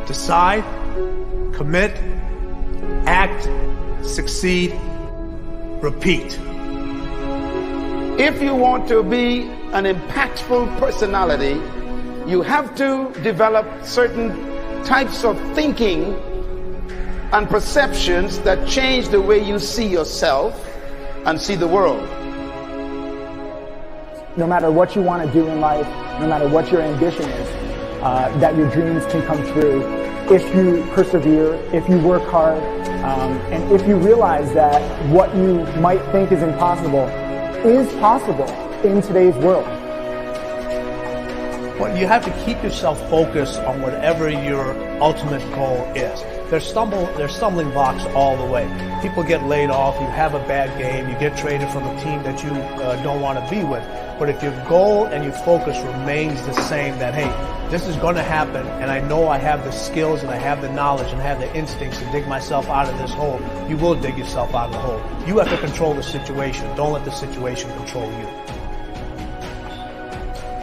Decide, commit, act, succeed, repeat. If you want to be an impactful personality, you have to develop certain types of thinking and perceptions that change the way you see yourself and see the world. No matter what you want to do in life, no matter what your ambition is, that your dreams can come true if you persevere, if you work hard, and if you realize that what you might think is impossible is possible in today's world. Well, you have to keep yourself focused on whatever your ultimate goal is. There's stumbling blocks all the way. People get laid off, you have a bad game, you get traded from a team that you don't want to be with. But if your goal and your focus remains the same, that, hey, this is going to happen, and I know I have the skills and I have the knowledge and I have the instincts to dig myself out of this hole, you will dig yourself out of the hole. You have to control the situation. Don't let the situation control you.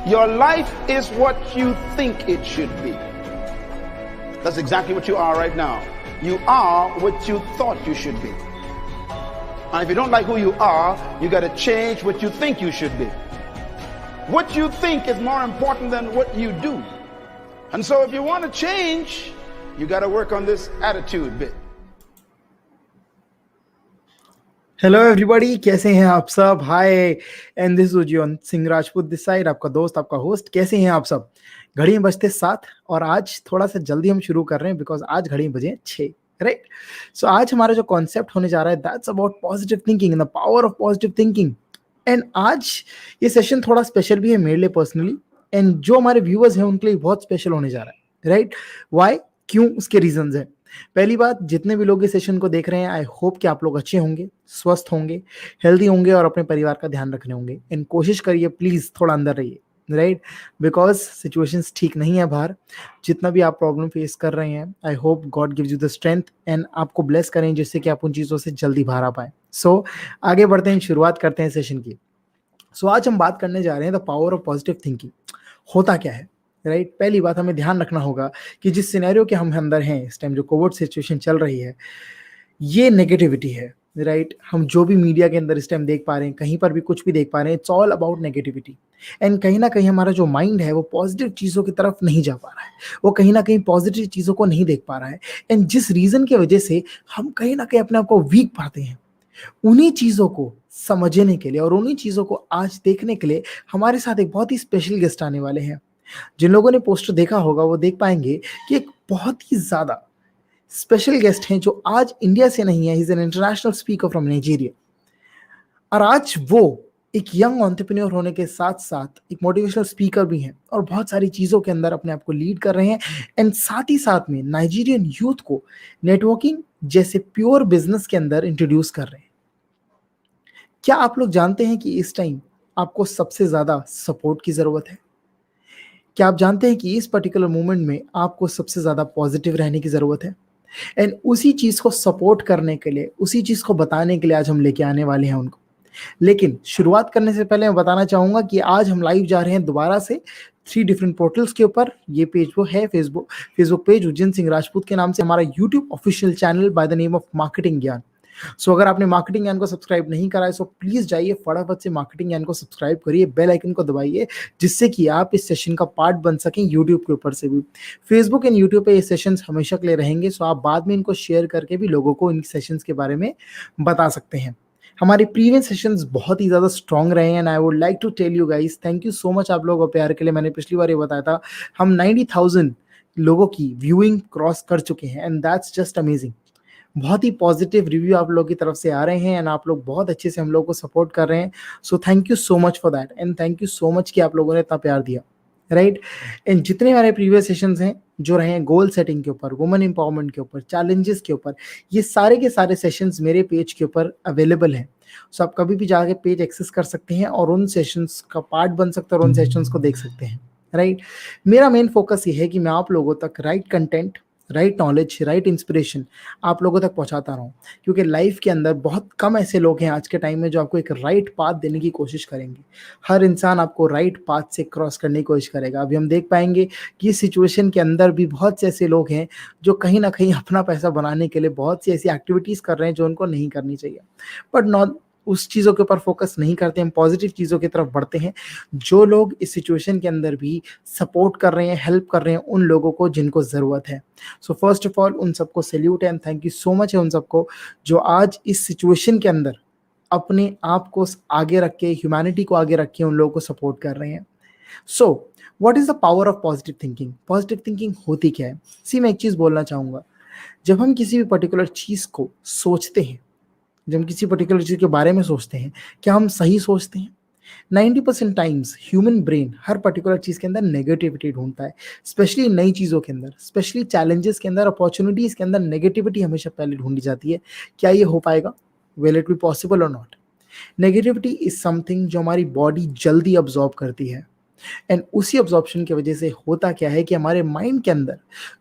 Your life is what you think it should be. That's exactly what you are right now. You are what you thought you should be. And if you don't like who you are, you got to change what you think you should be. What you think is more important than what you do. And so if you want to change, you got to work on this attitude bit. Hello everybody, कैसे हैं आप सब? Hi, and this is Ujjayant Singh Rajput this side, आपका दोस्त, आपका host. कैसे हैं आप सब? घड़ियां बजते 7 और आज थोड़ा सा जल्दी हम शुरू कर रहे हैं बिकॉज आज घड़ियां बजे 6, राइट? सो आज हमारा जो कॉन्सेप्ट होने जा रहा है that's about positive thinking and the power of positive thinking. And आज ये सेशन थोड़ा स्पेशल भी है मेरे लिए पर्सनली, एंड जो हमारे व्यूअर्स हैं उनके लिए बहुत स्पेशल होने जा रहा है, राइट? वाई, क्यों, उसके रीजंस हैं। पहली बात, जितने भी लोग इस सेशन को देख रहे हैं, आई होप कि आप लोग अच्छे होंगे, स्वस्थ होंगे, हेल्दी होंगे और अपने परिवार का ध्यान रखने होंगे। एंड कोशिश करिए प्लीज थोड़ा अंदर रहिए, राइट? बिकॉज सिचुएशंस ठीक नहीं है बाहर। जितना भी आप प्रॉब्लम फेस कर रहे हैं, I hope God gives you the strength and आपको ब्लेस करें जिससे कि आप उन चीज़ों से जल्दी बाहर आ पाए। सो आगे बढ़ते हैं, शुरुआत करते हैं सेशन की। सो आज हम बात करने जा रहे हैं the power of positive thinking. होता क्या है, राइट? पहली बात, हमें ध्यान रखना होगा कि जिस सिनेरियो के हम अंदर हैं इस टाइम, जो कोविड सिचुएशन चल रही है, ये नेगेटिविटी है, राइट? हम जो भी मीडिया के अंदर इस टाइम देख पा रहे हैं, कहीं पर भी कुछ भी देख पा रहे हैं, it's all about negativity. And कहीं ना कहीं हमारा जो माइंड है वो पॉजिटिव चीज़ों की तरफ नहीं जा पा रहा है, वो कहीं ना कहीं पॉजिटिव चीज़ों को नहीं देख पा रहा है। एंड जिस रीज़न की वजह से हम कहीं ना कहीं अपने आप को वीक पाते हैं, उन्हीं चीज़ों को समझने के लिए और उन्हीं चीज़ों को आज देखने के लिए हमारे साथ एक बहुत ही स्पेशल गेस्ट आने वाले हैं। जिन लोगों ने पोस्टर देखा होगा वो देख पाएंगे कि एक बहुत ही ज्यादा स्पेशल गेस्ट हैं जो आज इंडिया से नहीं है, he is an international speaker from Nigeria. और आज वो एक यंग एंटरप्रेन्योर होने के साथ साथ एक मोटिवेशनल स्पीकर भी हैं और बहुत सारी चीज़ों के अंदर अपने आप को लीड कर रहे हैं। एंड साथ ही साथ में नाइजीरियन यूथ को नेटवर्किंग जैसे प्योर बिजनेस के अंदर इंट्रोड्यूस कर रहे हैं। क्या आप लोग जानते हैं कि इस टाइम आपको सबसे ज्यादा सपोर्ट की जरूरत है? क्या आप जानते हैं कि इस पर्टिकुलर मोमेंट में आपको सबसे ज्यादा पॉजिटिव रहने की जरूरत है? एंड उसी चीज को सपोर्ट करने के लिए, उसी चीज को बताने के लिए आज हम लेके आने वाले हैं उनको। लेकिन शुरुआत करने से पहले मैं बताना चाहूंगा कि आज हम लाइव जा रहे हैं दोबारा से 3 डिफरेंट पोर्टल्स के ऊपर। ये पेज वो है फेसबुक पेज उज्जैन सिंह राजपूत के नाम से, हमारा YouTube official channel by the name of marketing ज्ञान। सो अगर आपने मार्केटिंग ज्ञान को सब्सक्राइब नहीं करा है, सो प्लीज जाइए फटाफट से मार्केटिंग ज्ञान को सब्सक्राइब करिए, बेल आइकन को दबाइए, जिससे कि आप इस सेशन का पार्ट बन सकें यूट्यूब के ऊपर से भी। फेसबुक एंड यूट्यूब पे ये सेशंस हमेशा के लिए रहेंगे, सो आप बाद में इनको शेयर करके भी लोगों को इन सेशंस के बारे में बता सकते हैं। हमारे प्रीवियस सेशंस बहुत ही ज़्यादा स्ट्रॉन्ग रहे हैं and I would like to tell you guys, thank you so much आप लोगों को प्यार के लिए। मैंने पिछली बार ये बताया था, हम 90,000 लोगों की व्यूइंग क्रॉस कर चुके हैं एंड दैट्स जस्ट अमेजिंग। बहुत ही पॉजिटिव रिव्यू आप लोगों की तरफ से आ रहे हैं एंड आप लोग बहुत अच्छे से हम लोग को सपोर्ट कर रहे हैं। सो thank you so much for that and thank you so much कि आप लोगों ने इतना प्यार दिया, राइट? एंड जितने हमारे प्रीवियस सेशंस हैं जो रहे हैं गोल सेटिंग के ऊपर, वुमेन एम्पावरमेंट के ऊपर, चैलेंजेस के ऊपर, ये सारे के सारे सेशंस मेरे पेज के ऊपर अवेलेबल हैं। सो आप कभी भी जाके पेज एक्सेस कर सकते हैं और उन सेशंस का पार्ट बन सकते हैं और उन सेशंस को देख सकते हैं, राइट? मेरा मेन फोकस ये है कि मैं आप लोगों तक right content, right knowledge, right inspiration आप लोगों तक पहुंचाता रहूं, क्योंकि लाइफ के अंदर बहुत कम ऐसे लोग हैं आज के टाइम में जो आपको एक राइट पाथ देने की कोशिश करेंगे। हर इंसान आपको राइट पाथ से क्रॉस करने की कोशिश करेगा। अभी हम देख पाएंगे कि इस सिचुएशन के अंदर भी बहुत से ऐसे लोग हैं जो कहीं ना कहीं अपना पैसा बनाने के लिए बहुत सी ऐसी एक्टिविटीज कर रहे हैं जो उनको नहीं करनी चाहिए, बट नॉट उस चीज़ों के ऊपर फोकस नहीं करते, हम पॉजिटिव चीज़ों की तरफ बढ़ते हैं। जो लोग इस सिचुएशन के अंदर भी सपोर्ट कर रहे हैं, हेल्प कर रहे हैं उन लोगों को जिनको ज़रूरत है। सो फर्स्ट ऑफ ऑल उन सबको salute and thank you so much है उन सबको जो आज इस सिचुएशन के अंदर अपने आप को आगे रख के, ह्यूमैनिटी को आगे रख के उन लोगों को सपोर्ट कर रहे हैं। So what is the power of positive thinking? Positive thinking होती क्या है? मैं एक चीज़ बोलना चाहूँगा। जब हम किसी भी पर्टिकुलर चीज़ को सोचते हैं, जब हम किसी पर्टिकुलर चीज़ के बारे में सोचते हैं, क्या हम सही सोचते हैं? 90% टाइम्स ह्यूमन ब्रेन हर पर्टिकुलर चीज़ के अंदर नेगेटिविटी ढूंढता है, स्पेशली नई चीज़ों के अंदर, स्पेशली चैलेंजेस के अंदर, अपॉर्चुनिटीज़ के अंदर नेगेटिविटी हमेशा पहले ढूंढी जाती है। क्या ये हो पाएगा? विल इट बी पॉसिबल और नॉट? नेगेटिविटी इज समथिंग जो हमारी बॉडी जल्दी अब्जॉर्ब करती है, एंड उसी अब्जॉर्प्शन की वजह से होता क्या है कि हमारे माइंड के अंदर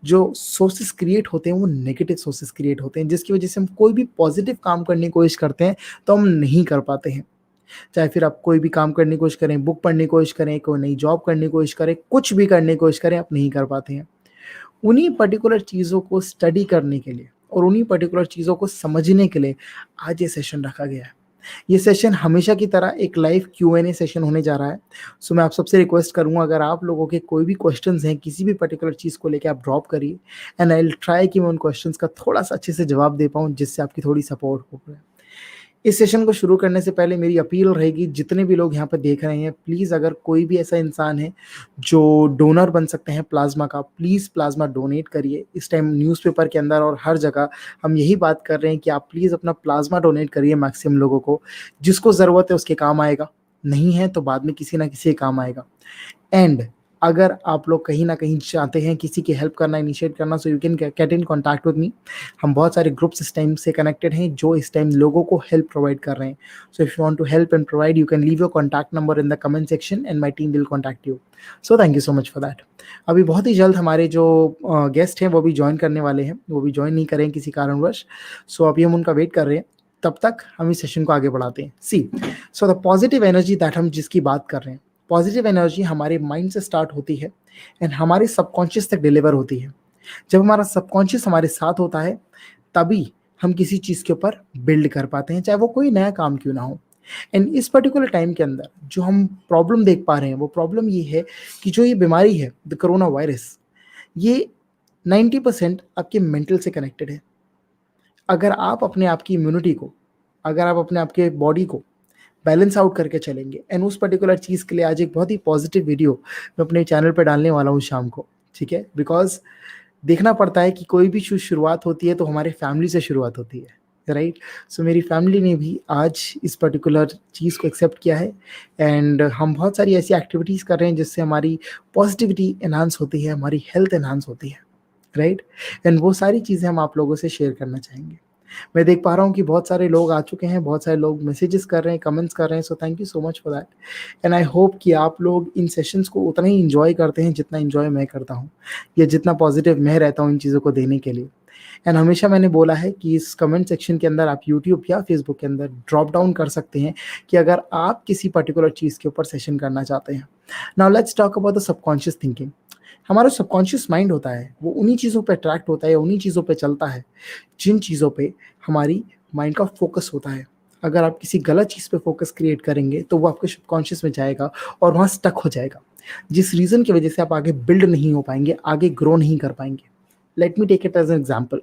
जो सोर्सेस क्रिएट होते हैं वो नेगेटिव सोर्सेस क्रिएट होते हैं, जिसकी वजह से हम कोई भी पॉजिटिव काम करने की कोशिश करते हैं तो हम नहीं कर पाते हैं। चाहे फिर आप कोई भी काम करने की कोशिश करें, बुक पढ़ने की कोशिश करें, कोई नई जॉब करने की कोशिश करें, कुछ भी करने की कोशिश करें, आप नहीं कर पाते हैं। उन्हीं पर्टिकुलर चीज़ों को स्टडी करने के लिए और उन्हीं पर्टिकुलर चीज़ों को समझने के लिए आज ये सेशन रखा गया है। ये सेशन हमेशा की तरह एक लाइव Q&A सेशन होने जा रहा है। सो मैं आप सबसे रिक्वेस्ट करूंगा, अगर आप लोगों के कोई भी क्वेश्चंस हैं किसी भी पर्टिकुलर चीज़ को लेकर, आप ड्रॉप करिए एंड आई विल ट्राई कि मैं उन क्वेश्चंस का थोड़ा सा अच्छे से जवाब दे पाऊँ, जिससे आपकी थोड़ी सपोर्ट हो पाए। इस सेशन को शुरू करने से पहले मेरी अपील रहेगी, जितने भी लोग यहाँ पर देख रहे हैं, प्लीज़ अगर कोई भी ऐसा इंसान है जो डोनर बन सकते हैं प्लाज्मा का, प्लीज़ प्लाज्मा डोनेट करिए। इस टाइम न्यूज़पेपर के अंदर और हर जगह हम यही बात कर रहे हैं कि आप प्लीज़ अपना प्लाज्मा डोनेट करिए मैक्सिमम लोगों को। जिसको ज़रूरत है उसके काम आएगा, नहीं है तो बाद में किसी ना किसी के काम आएगा। एंड अगर आप लोग कहीं ना कहीं चाहते हैं किसी की हेल्प करना, इनिशिएट करना, so you can get in contact with me. हम बहुत सारे ग्रुप्स इस टाइम से कनेक्टेड हैं जो इस टाइम लोगों को हेल्प प्रोवाइड कर रहे हैं। So if you want to help and provide, you can leave your contact number in the comment section and my team will contact you. So thank you so much for that. अभी बहुत ही जल्द हमारे जो guest हैं वो भी join करने वाले हैं, वो भी ज्वाइन नहीं करें किसी कारणवश, सो अभी हम उनका वेट कर रहे हैं। तब तक हम इस सेशन को आगे बढ़ाते हैं। So the positive energy that हम जिसकी बात कर रहे हैं, पॉजिटिव एनर्जी हमारे माइंड से स्टार्ट होती है एंड हमारे सबकॉन्शियस तक डिलीवर होती है। जब हमारा सबकॉन्शियस हमारे साथ होता है तभी हम किसी चीज़ के ऊपर बिल्ड कर पाते हैं, चाहे वो कोई नया काम क्यों ना हो। एंड इस पर्टिकुलर टाइम के अंदर जो हम प्रॉब्लम देख पा रहे हैं, वो प्रॉब्लम ये है कि जो ये बीमारी है, द कोरोना वायरस, ये 90% आपके मेंटल से कनेक्टेड है। अगर आप अपने आप की इम्यूनिटी को, अगर आप अपने आप के बॉडी को बैलेंस आउट करके चलेंगे, एंड उस पर्टिकुलर चीज़ के लिए आज एक बहुत ही पॉजिटिव वीडियो मैं अपने चैनल पर डालने वाला हूँ शाम को, ठीक है। बिकॉज देखना पड़ता है कि कोई भी शुरुआत होती है तो हमारे फैमिली से शुरुआत होती है, राइट। सो मेरी फैमिली ने भी आज इस पर्टिकुलर चीज़ को एक्सेप्ट किया है एंड हम बहुत सारी ऐसी एक्टिविटीज़ कर रहे हैं जिससे हमारी पॉजिटिविटी एनहांस होती है, हमारी हेल्थ एनहांस होती है, राइट। एंड वो सारी चीज़ें हम आप लोगों से शेयर करना चाहेंगे। मैं देख पा रहा हूँ कि बहुत सारे लोग आ चुके हैं, बहुत सारे लोग मैसेजेस कर रहे हैं, कमेंट्स कर रहे हैं, सो thank you so much for that. And I hope कि आप लोग इन सेशंस को उतना ही इंजॉय करते हैं जितना इंजॉय मैं करता हूँ, या जितना पॉजिटिव मैं रहता हूँ इन चीज़ों को देने के लिए। एंड हमेशा मैंने बोला है कि इस कमेंट सेक्शन के अंदर आप यूट्यूब या फेसबुक के अंदर ड्रॉप डाउन कर सकते हैं कि अगर आप किसी पर्टिकुलर चीज़ के ऊपर सेशन करना चाहते हैं। Now let's talk about the subconscious thinking. हमारा सबकॉन्शियस माइंड होता है, वो उन्हीं चीज़ों पे अट्रैक्ट होता है, उन्हीं चीज़ों पे चलता है जिन चीज़ों पे हमारी माइंड का फोकस होता है। अगर आप किसी गलत चीज़ पे फोकस क्रिएट करेंगे तो वो आपके सबकॉन्शियस में जाएगा और वहाँ स्टक हो जाएगा, जिस रीज़न की वजह से आप आगे बिल्ड नहीं हो पाएंगे, आगे ग्रो नहीं कर पाएंगे। Let me take it as an example.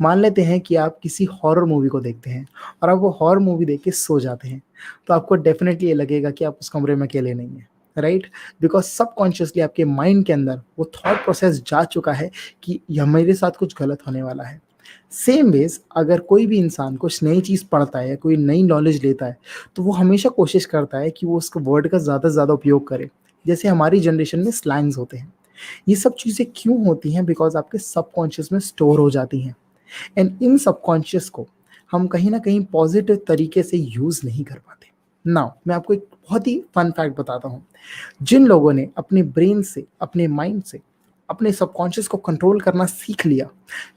मान लेते हैं कि आप किसी हॉरर मूवी को देखते हैं और आप वो हॉरर मूवी देख के सो जाते हैं, तो आपको डेफिनेटली ये लगेगा कि आप उस कमरे में अकेले नहीं हैं, राइट। बिकॉज सबकॉन्शियसली आपके माइंड के अंदर वो थॉट प्रोसेस जा चुका है कि यह मेरे साथ कुछ गलत होने वाला है। सेम वेज अगर कोई भी इंसान कुछ नई चीज़ पढ़ता है, कोई नई नॉलेज लेता है, तो वो हमेशा कोशिश करता है कि वो उसके वर्ड का ज़्यादा से ज़्यादा उपयोग करे। जैसे हमारी जनरेशन में स्लैंग्स होते हैं, ये सब चीज़ें क्यों होती हैं? बिकॉज आपके सबकॉन्शियस में स्टोर हो जाती हैं एंड इन सबकॉन्शियस को हम कहीं ना कहीं पॉजिटिव तरीके से यूज़ नहीं कर पाते। नाउ मैं आपको एक बहुत ही फन फैक्ट बताता हूँ। जिन लोगों ने अपने ब्रेन से, अपने माइंड से अपने सबकॉन्शियस को कंट्रोल करना सीख लिया,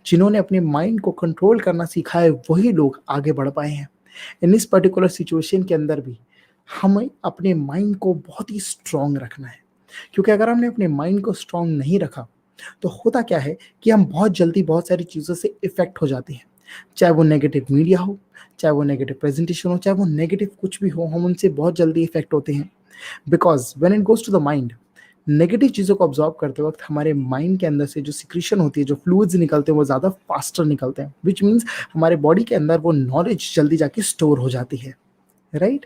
जिन्होंने अपने माइंड को कंट्रोल करना सीखा है, वही लोग आगे बढ़ पाए हैं। इन इस पर्टिकुलर सिचुएशन के अंदर भी हमें अपने माइंड को बहुत ही स्ट्रांग रखना है, क्योंकि अगर हमने अपने माइंड को स्ट्रांग नहीं रखा तो होता क्या है कि हम बहुत जल्दी बहुत सारी चीज़ों से इफेक्ट हो जाते हैं, चाहे वो नेगेटिव मीडिया हो, चाहे वो नेगेटिव प्रेजेंटेशन हो, चाहे वो नेगेटिव कुछ भी हो, हम उनसे बहुत जल्दी इफेक्ट होते हैं। Because when it goes to the mind, negative चीज़ों को ऑब्जॉर्व करते वक्त हमारे माइंड के अंदर से जो सिक्रीशन होती है, जो फ्लूइड्स निकलते हैं, वो ज़्यादा फास्टर निकलते हैं, विच मीन्स हमारे बॉडी के अंदर वो नॉलेज जल्दी जाके स्टोर हो जाती है, राइट।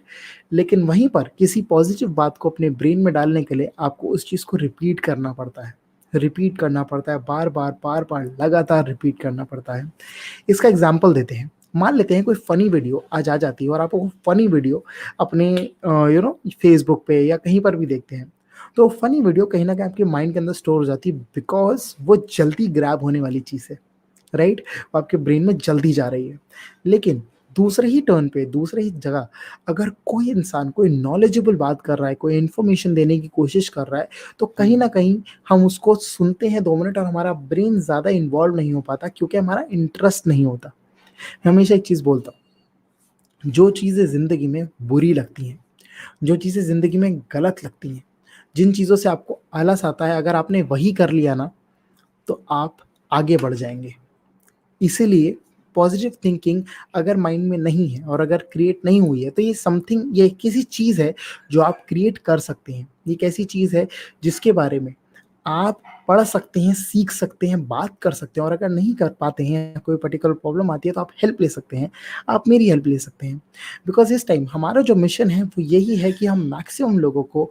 लेकिन वहीं पर किसी पॉजिटिव बात को अपने ब्रेन में डालने के लिए आपको उस चीज़ को रिपीट करना पड़ता है, रिपीट करना पड़ता है, बार बार लगातार रिपीट करना पड़ता है। इसका एग्जाम्पल देते हैं। मान लेते हैं कोई फनी वीडियो आज आ जाती है और आप वो फनी वीडियो अपने फेसबुक पे या कहीं पर भी देखते हैं, तो फनी वीडियो कहीं ना कहीं आपके माइंड के अंदर स्टोर हो जाती है, बिकॉज वो जल्दी ग्रैब होने वाली चीज़ है, राइट। वो आपके ब्रेन में जल्दी जा रही है। लेकिन दूसरे ही टर्न पे, दूसरे ही जगह अगर कोई इंसान कोई नॉलेजेबल बात कर रहा है, कोई इन्फॉर्मेशन देने की कोशिश कर रहा है, तो कहीं ना कहीं हम उसको सुनते हैं 2 मिनट और हमारा ब्रेन ज़्यादा इन्वॉल्व नहीं हो पाता, क्योंकि हमारा इंटरेस्ट नहीं होता। मैं हमेशा एक चीज़ बोलता हूँ, जो चीज़ें ज़िंदगी में बुरी लगती हैं, जो चीज़ें ज़िंदगी में गलत लगती हैं, जिन चीज़ों से आपको आलस आता है, अगर आपने वही कर लिया ना तो आप आगे बढ़ जाएंगे। इसीलिए पॉजिटिव थिंकिंग अगर माइंड में नहीं है और अगर क्रिएट नहीं हुई है, तो ये समथिंग, ये किसी चीज़ है जो आप क्रिएट कर सकते हैं। ये एक ऐसी चीज़ है जिसके बारे में आप पढ़ सकते हैं, सीख सकते हैं, बात कर सकते हैं, और अगर नहीं कर पाते हैं, कोई पर्टिकुलर प्रॉब्लम आती है, तो आप हेल्प ले सकते हैं, आप मेरी हेल्प ले सकते हैं। बिकॉज इस टाइम हमारा जो मिशन है वो यही है कि हम मैक्सिमम लोगों को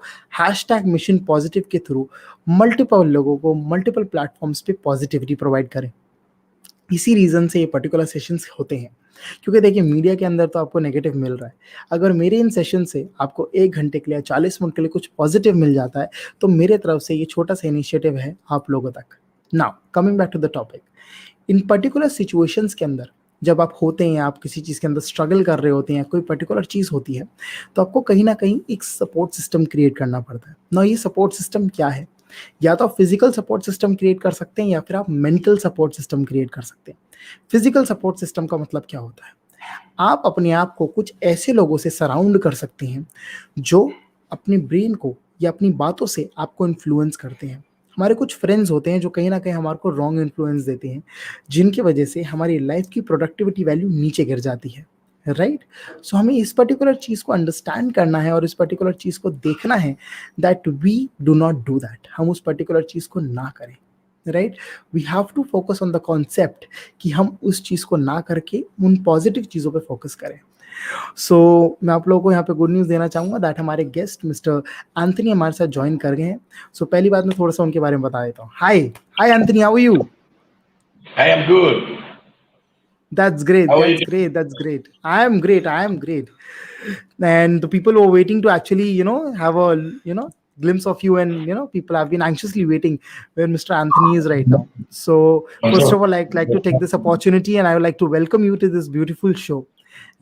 #मिशन पॉजिटिव के थ्रू मल्टीपल लोगों को मल्टीपल प्लेटफॉर्म्स पे पॉजिटिविटी प्रोवाइड करें। इसी रीज़न से ये पर्टिकुलर सेशंस होते हैं, क्योंकि देखिए मीडिया के अंदर तो आपको नेगेटिव मिल रहा है, अगर मेरे इन सेशन से आपको 1 घंटे के लिए 40 मिनट के लिए कुछ पॉजिटिव मिल जाता है, तो मेरे तरफ से ये छोटा सा इनिशिएटिव है आप लोगों तक। Now coming back to the topic, in particular situations के अंदर जब आप होते हैं, आप किसी चीज़ के अंदर स्ट्रगल कर रहे होते हैं, कोई पर्टिकुलर चीज़ होती है, तो आपको कहीं ना कहीं एक सपोर्ट सिस्टम क्रिएट करना पड़ता है ना। ये सपोर्ट सिस्टम क्या है? या तो आप फिजिकल सपोर्ट सिस्टम क्रिएट कर सकते हैं, या फिर आप मेंटल सपोर्ट सिस्टम क्रिएट कर सकते हैं। फिजिकल सपोर्ट सिस्टम का मतलब क्या होता है? आप अपने आप को कुछ ऐसे लोगों से सराउंड कर सकते हैं जो अपने ब्रेन को या अपनी बातों से आपको इन्फ्लुएंस करते हैं। हमारे कुछ फ्रेंड्स होते हैं जो कहीं ना कहीं हमारे को रॉन्ग इन्फ्लुएंस देते हैं, जिनकी वजह से हमारी लाइफ की प्रोडक्टिविटी वैल्यू नीचे गिर जाती है, राइट। सो हमें इस पर्टिकुलर चीज़ को अंडरस्टैंड करना है और इस पर्टिकुलर चीज़ को देखना है that we do not do that, हम उस पर्टिकुलर चीज़ को ना करें, right. We have to focus on the concept कि हम उस चीज़ को ना करके उन पॉजिटिव चीज़ों पे फोकस करें। सो मैं आप लोगों को यहाँ पे गुड न्यूज़ देना चाहूँगा दैट हमारे गेस्ट मिस्टर एंथनी हमारे साथ ज्वाइन कर गए हैं। सो पहली बात मैं थोड़ा सा उनके बारे में बता देता हूँ। Hi Anthony, how are you? I am good. That's great. How are That's you? great. That's great. I am great. I am great. And the people who are waiting to actually, have a, glimpse of you, and people have been anxiously waiting where Mr. Anthony is right now. So first of all, I'd like to take this opportunity and I would like to welcome you to this beautiful show.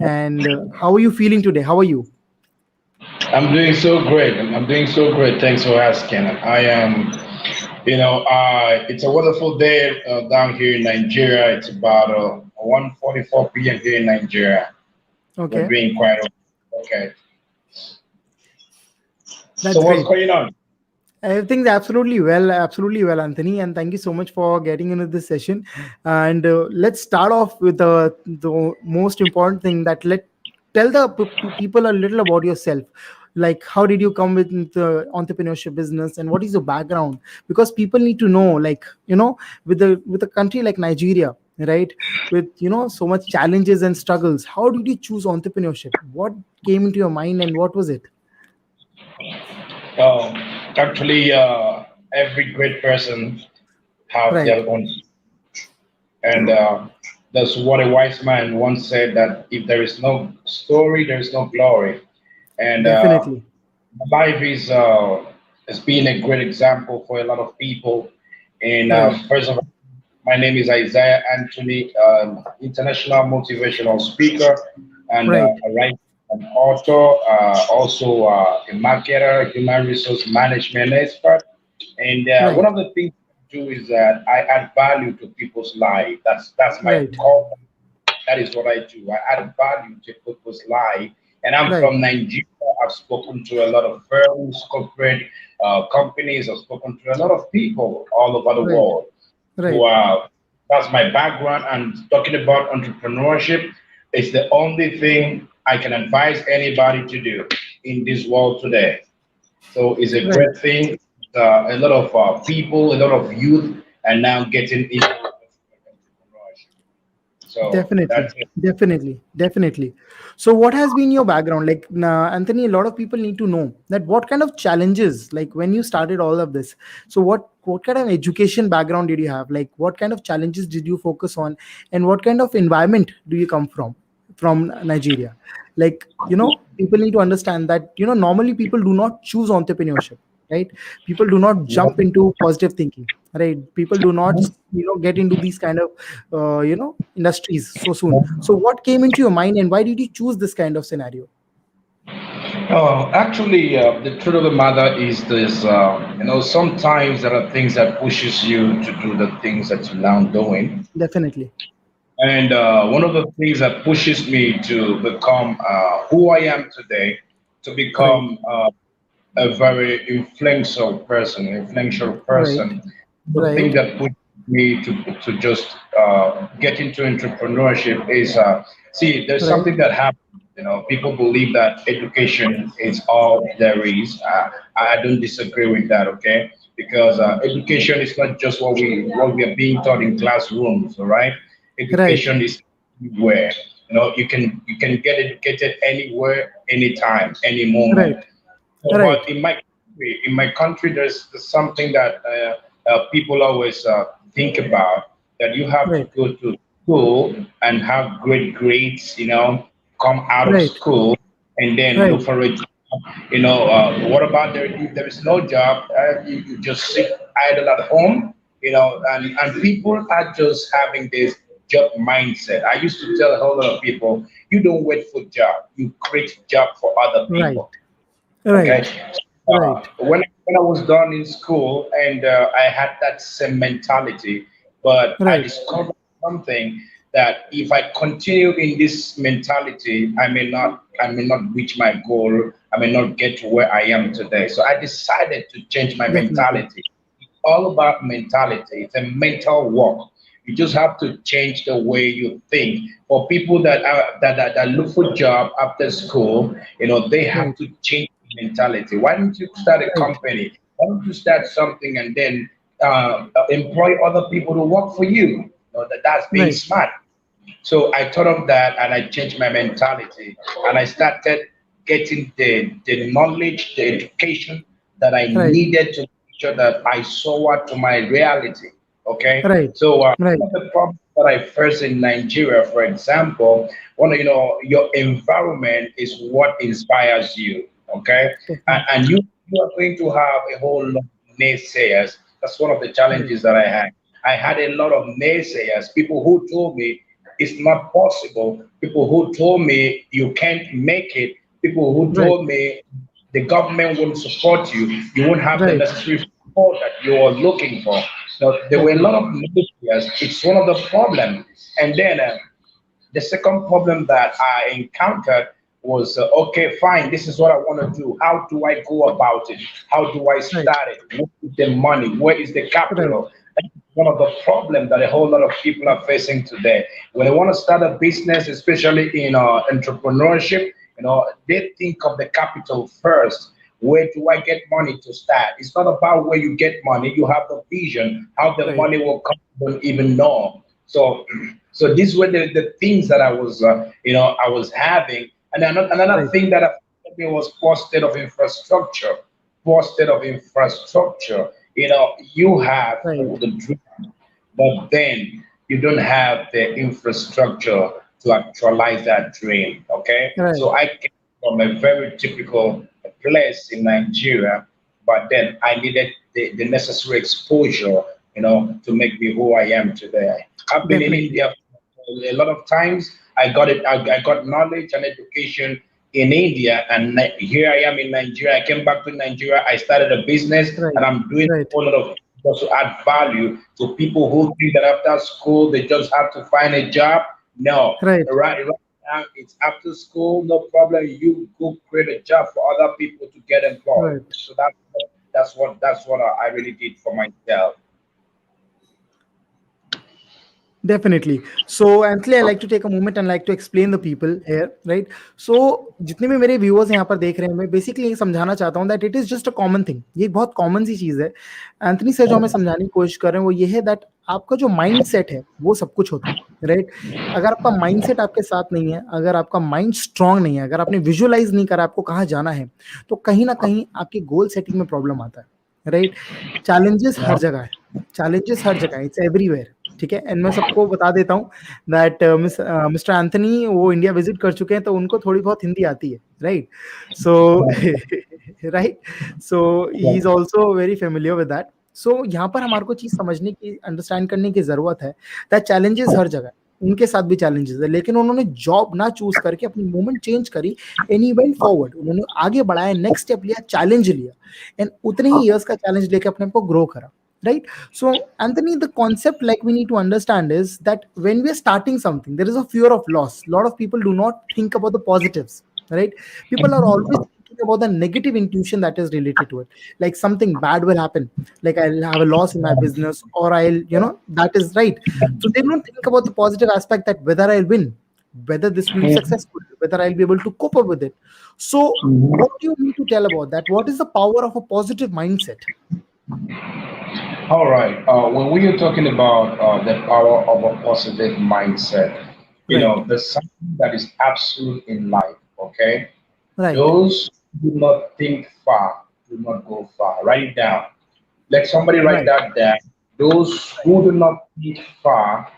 And how are you feeling today? How are you? I'm doing so great. I'm doing so great. Thanks for asking. I am, it's a wonderful day down here in Nigeria. It's about 1:44 p.m. here in Nigeria. Okay. We're doing quite okay. That's So what's great. going on? Everything's absolutely well, Anthony, and thank you so much for getting into this session. And let's start off with the most important thing, that tell the people a little about yourself. Like, how did you come with the entrepreneurship business, and what is your background? Because people need to know, like, with a country like Nigeria, right, with so much challenges and struggles, how did you choose entrepreneurship? What came into your mind, and what was it? Actually, every great person have Right. their own, and that's what a wise man once said, that if there is no story, there is no glory. And Definitely. life is has been a great example for a lot of people. And Right. first of all, my name is Isaiah Anthony, international motivational speaker, and Right. a writer, an author, also a marketer, human resource management expert. And Right. one of the things do is that I add value to people's life. That's my Right. core. That is what I do. I add value to people's life. And I'm Right. from Nigeria. I've spoken to a lot of firms, corporate companies. I've spoken to a lot of people all over the Right. world. Right. Wow, that's my background. And talking about entrepreneurship is the only thing I can advise anybody to do in this world today. So it's a Right. great thing. A lot of people, a lot of youth, are now getting into entrepreneurship. So Definitely, that's it. definitely. So, what has been your background? Like, Anthony, a lot of people need to know that what kind of challenges, like when you started all of this. So, what kind of education background did you have? Like, what kind of challenges did you focus on, and what kind of environment do you come from Nigeria? Like, people need to understand that normally people do not choose entrepreneurship, right? People do not jump into positive thinking, right? People do not get into these kind of industries so soon. So what came into your mind, and why did you choose this kind of scenario? Oh, actually, the truth of the matter is this. Sometimes there are things that pushes you to do the things that you're now doing. Definitely. And one of the things that pushes me to become who I am today, to Right. become a very influential Right. person. The thing Right. that pushed me to just get into entrepreneurship is see, there's Right. something that happens. People believe that education is all there is. I don't disagree with that. Okay, because education is not just what we are being taught in classrooms. All right, Right. education is everywhere. You can get educated anywhere, anytime, any Right. moment. Right. But in my country, there's something that people always think about, that you have to Right. go to school and have great grades, come out of Right. school and then Right. look for a job. What about there? If there is no job, you just sit idle at home, and people are just having this job mindset. I used to tell a whole lot of people, you don't wait for job, you create job for other Right. people. Okay. Right. Right. When I was done in school, and I had that same mentality, but I Right. discovered something, that if I continue in this mentality, I may not reach my goal. I may not get to where I am today. So I decided to change my Definitely. mentality. All about mentality. It's a mental work. You just have to change the way you think. For people that look for job after school, they have Right. to change mentality. Why don't you start a Right. company? Why don't you start something and then employ other people to work for you? That's being Right. smart. So I thought of that and I changed my mentality, and I started getting the knowledge, the education that I Right. needed to make sure that I saw to my reality. Okay. Right. So Right. one of the problems that I faced in Nigeria, for example, your environment is what inspires you. Okay. And Definitely. you are going to have a whole lot of naysayers. That's one of the Right. challenges that I had. I had a lot of naysayers, people who told me it's not possible, people who told me you can't make it, people who Right. told me the government won't support you, you won't have the Right. necessary support that you are looking for. So there were a lot of Definitely. naysayers. It's one of the problems. And then the second problem that I encountered was okay, fine, this is what I want to do. How do I go about it? How do I Right. start it? Where is the money? Where is the Right. capital? That's one of the problems that a whole lot of people are facing today. When they want to start a business, especially in entrepreneurship, they think of the capital first. Where do I get money to start? It's not about where you get money. You have the vision. How the Right. money will come, you don't even know. So these were the things that I was having. And another Right. thing that affected me was poor state of infrastructure. Poor state of infrastructure. You have Right. the dream, but then you don't have the infrastructure to actualize that dream. Okay, so Right. I came from a very typical place in Nigeria, but then I needed the necessary exposure, to make me who I am today. I've been in Definitely. India a lot of times. I got it. I got knowledge and education in India, and here I am in Nigeria. I came back to Nigeria. I started a business, and Right. I'm doing a Right. whole lot of also add value to people who think that after school they just have to find a job. No, Right. right now it's after school, no problem. You go create a job for other people to get employed. Right. So that's what I really did for myself. Definitely. So, Anthony, I like to take a moment and like to explain the people here, right? So, जितने भी मेरे viewers यहाँ पर देख रहे हैं, मैं basically ये समझाना चाहता हूँ that it is just a common thing. ये एक बहुत common सी चीज़ है. एंथनी सर जो हमें समझाने की कोशिश कर रहे हैं वो ये है that आपका जो mindset है वो सब कुछ होता है, right? अगर आपका mindset आपके साथ नहीं है, अगर आपका mind strong नहीं है, अगर आपने visualize नहीं करा आपको कहाँ जाना है, तो कहीं ना कहीं आपके goal setting में problem आता है, right? Challenges हर जगह है, challenges हर जगह है, it's everywhere. ठीक है. एंड मैं सबको बता देता हूँ दैट मिस्टर एंथनी वो इंडिया विजिट कर चुके हैं तो उनको थोड़ी बहुत हिंदी आती है, right? So right, so he is also very familiar with that. So यहाँ पर हमारे को चीज समझने की, अंडरस्टैंड करने की जरूरत है दैट चैलेंजेस हर जगह, उनके साथ भी चैलेंजेस है, लेकिन उन्होंने जॉब ना चूज करके अपनी मूवमेंट चेंज करी एंड ही वेंट फॉरवर्ड. उन्होंने आगे बढ़ाया, नेक्स्ट स्टेप लिया, चैलेंज लिया एंड उतने ही इयर्स का चैलेंज लेके अपने को ग्रो करा. Right. So, Anthony, the concept like we need to understand is that when we are starting something, there is a fear of loss. A lot of people do not think about the positives, right? People are always thinking about the negative intuition that is related to it. Like something bad will happen, like I'll have a loss in my business, or I'll, that is right. So they don't think about the positive aspect that whether I'll win, whether this will be successful, whether I'll be able to cope up with it. So, what do you need to tell about that? What is the power of a positive mindset? All right. When we are talking about the power of a positive mindset, there's something that is absolute in life. Okay. Right. Those who do not think far do not go far. Write it down. Let somebody write that down. Those who do not think far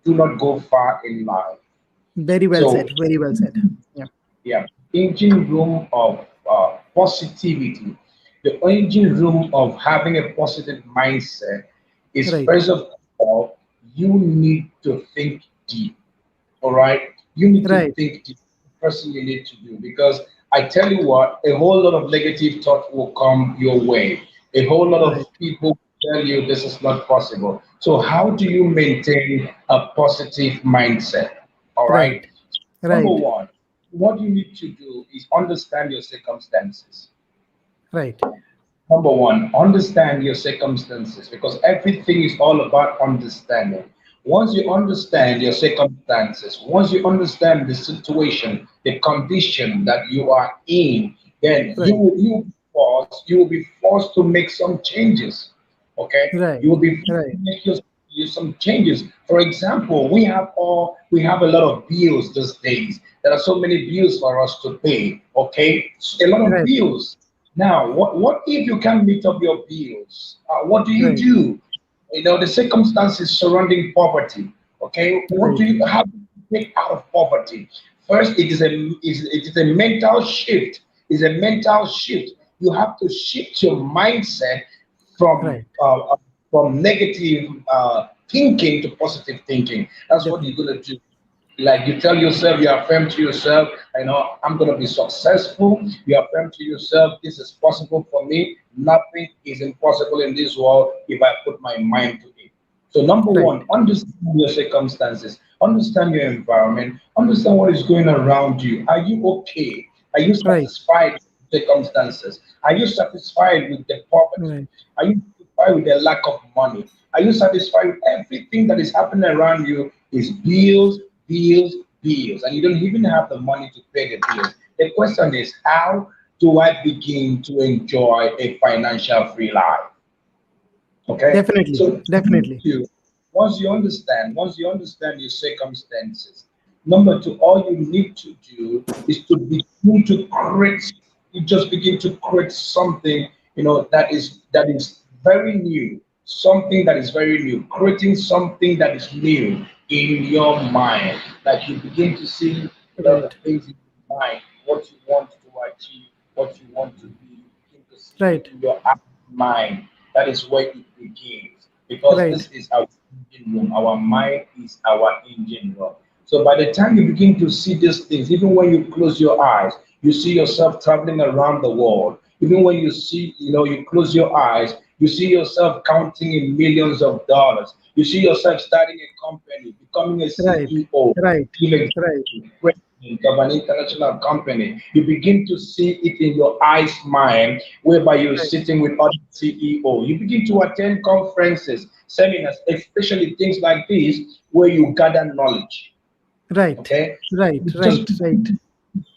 do not go far in life. Very well said. Very well said. Yeah. Yeah. Engine room of positivity. The engine room of having a positive mindset is first of all, you need to think deep. All right? You need to think deep. First thing you need to do, because I tell you what, a whole lot of negative thought will come your way. A whole lot of people tell you this is not possible. So how do you maintain a positive mindset? All right? Number one, what you need to do is understand your circumstances. Right. Number one, understand your circumstances, because everything is all about understanding. Once you understand your circumstances, once you understand the situation, the condition that you are in, then you will be forced to make some changes. Okay? You will be forced to make some changes. For example, we have a lot of bills these days. There are so many bills for us to pay. Okay? A lot of bills. Now, what if you can't meet up your bills? What do you do? The circumstances surrounding poverty. Okay, what do you have to take out of poverty? First, it is a mental shift. It's a mental shift. You have to shift your mindset from negative thinking to positive thinking. That's what you're gonna do. Like you tell yourself, you affirm to yourself, I'm going to be successful. You affirm to yourself, this is possible for me. Nothing is impossible in this world if I put my mind to it. So number one, understand your circumstances, understand your environment, understand what is going around you. Are you okay? Are you satisfied with circumstances? Are you satisfied with the poverty? Are you satisfied with the lack of money? Are you satisfied with everything that is happening around you is bills, and you don't even have the money to pay the bills? The question is, how do I begin to enjoy a financial free life? Okay, definitely. So definitely, once you understand your circumstances, number two, all you need to do is to begin to create. You just begin to create something, that is very new. Something that is very new, creating something that is new in your mind. Like you begin to see the things in your mind, what you want to achieve, what you want to be. You begin to see in your mind. That is where it begins. Because this is our engine room. Our mind is our engine room. So by the time you begin to see these things, even when you close your eyes, you see yourself traveling around the world. Even when you see, you close your eyes, You see yourself counting in millions of dollars. You see yourself starting a company, becoming a Right. CEO, Right. chief Right. executive, president of an international company. You begin to see it in your eyes, mind, whereby you're Right. sitting with other CEO. You begin to attend conferences, seminars, especially things like this, where you gather knowledge. Right. Okay, Right. just Right. Right.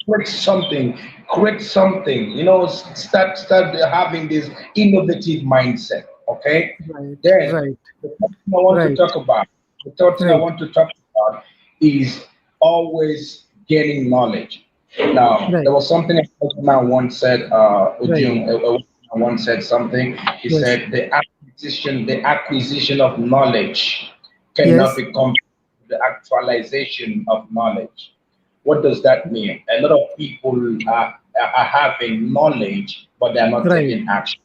create something, create something. Start having this innovative mindset. Okay, Right. then Right. the third thing I want to Right. talk about. The third thing I Right. want to talk about is always gaining knowledge. Now, Right. there was something a man once said. Right. Once said something. He Yes. said the acquisition of knowledge cannot Yes. be compared to the actualization of knowledge. What does that mean? A lot of people are having knowledge, but they are not Right. taking action.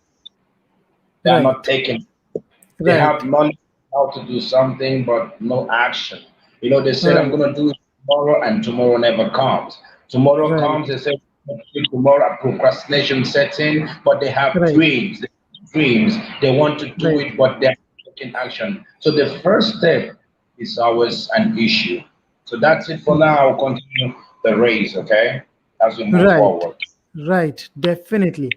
They are not Right. taking. They have Right. knowledge how to do something, but no action. They said, I'm Right. going to do it tomorrow, and tomorrow never comes. Tomorrow Right. comes, they say, tomorrow, a procrastination sets in, but they have Right. dreams. Dreams. They want to do Right. it, but they're not taking action. So the first step is always an issue. So that's it for now. I'll continue the race, okay, as we move Right. forward. Right. Definitely.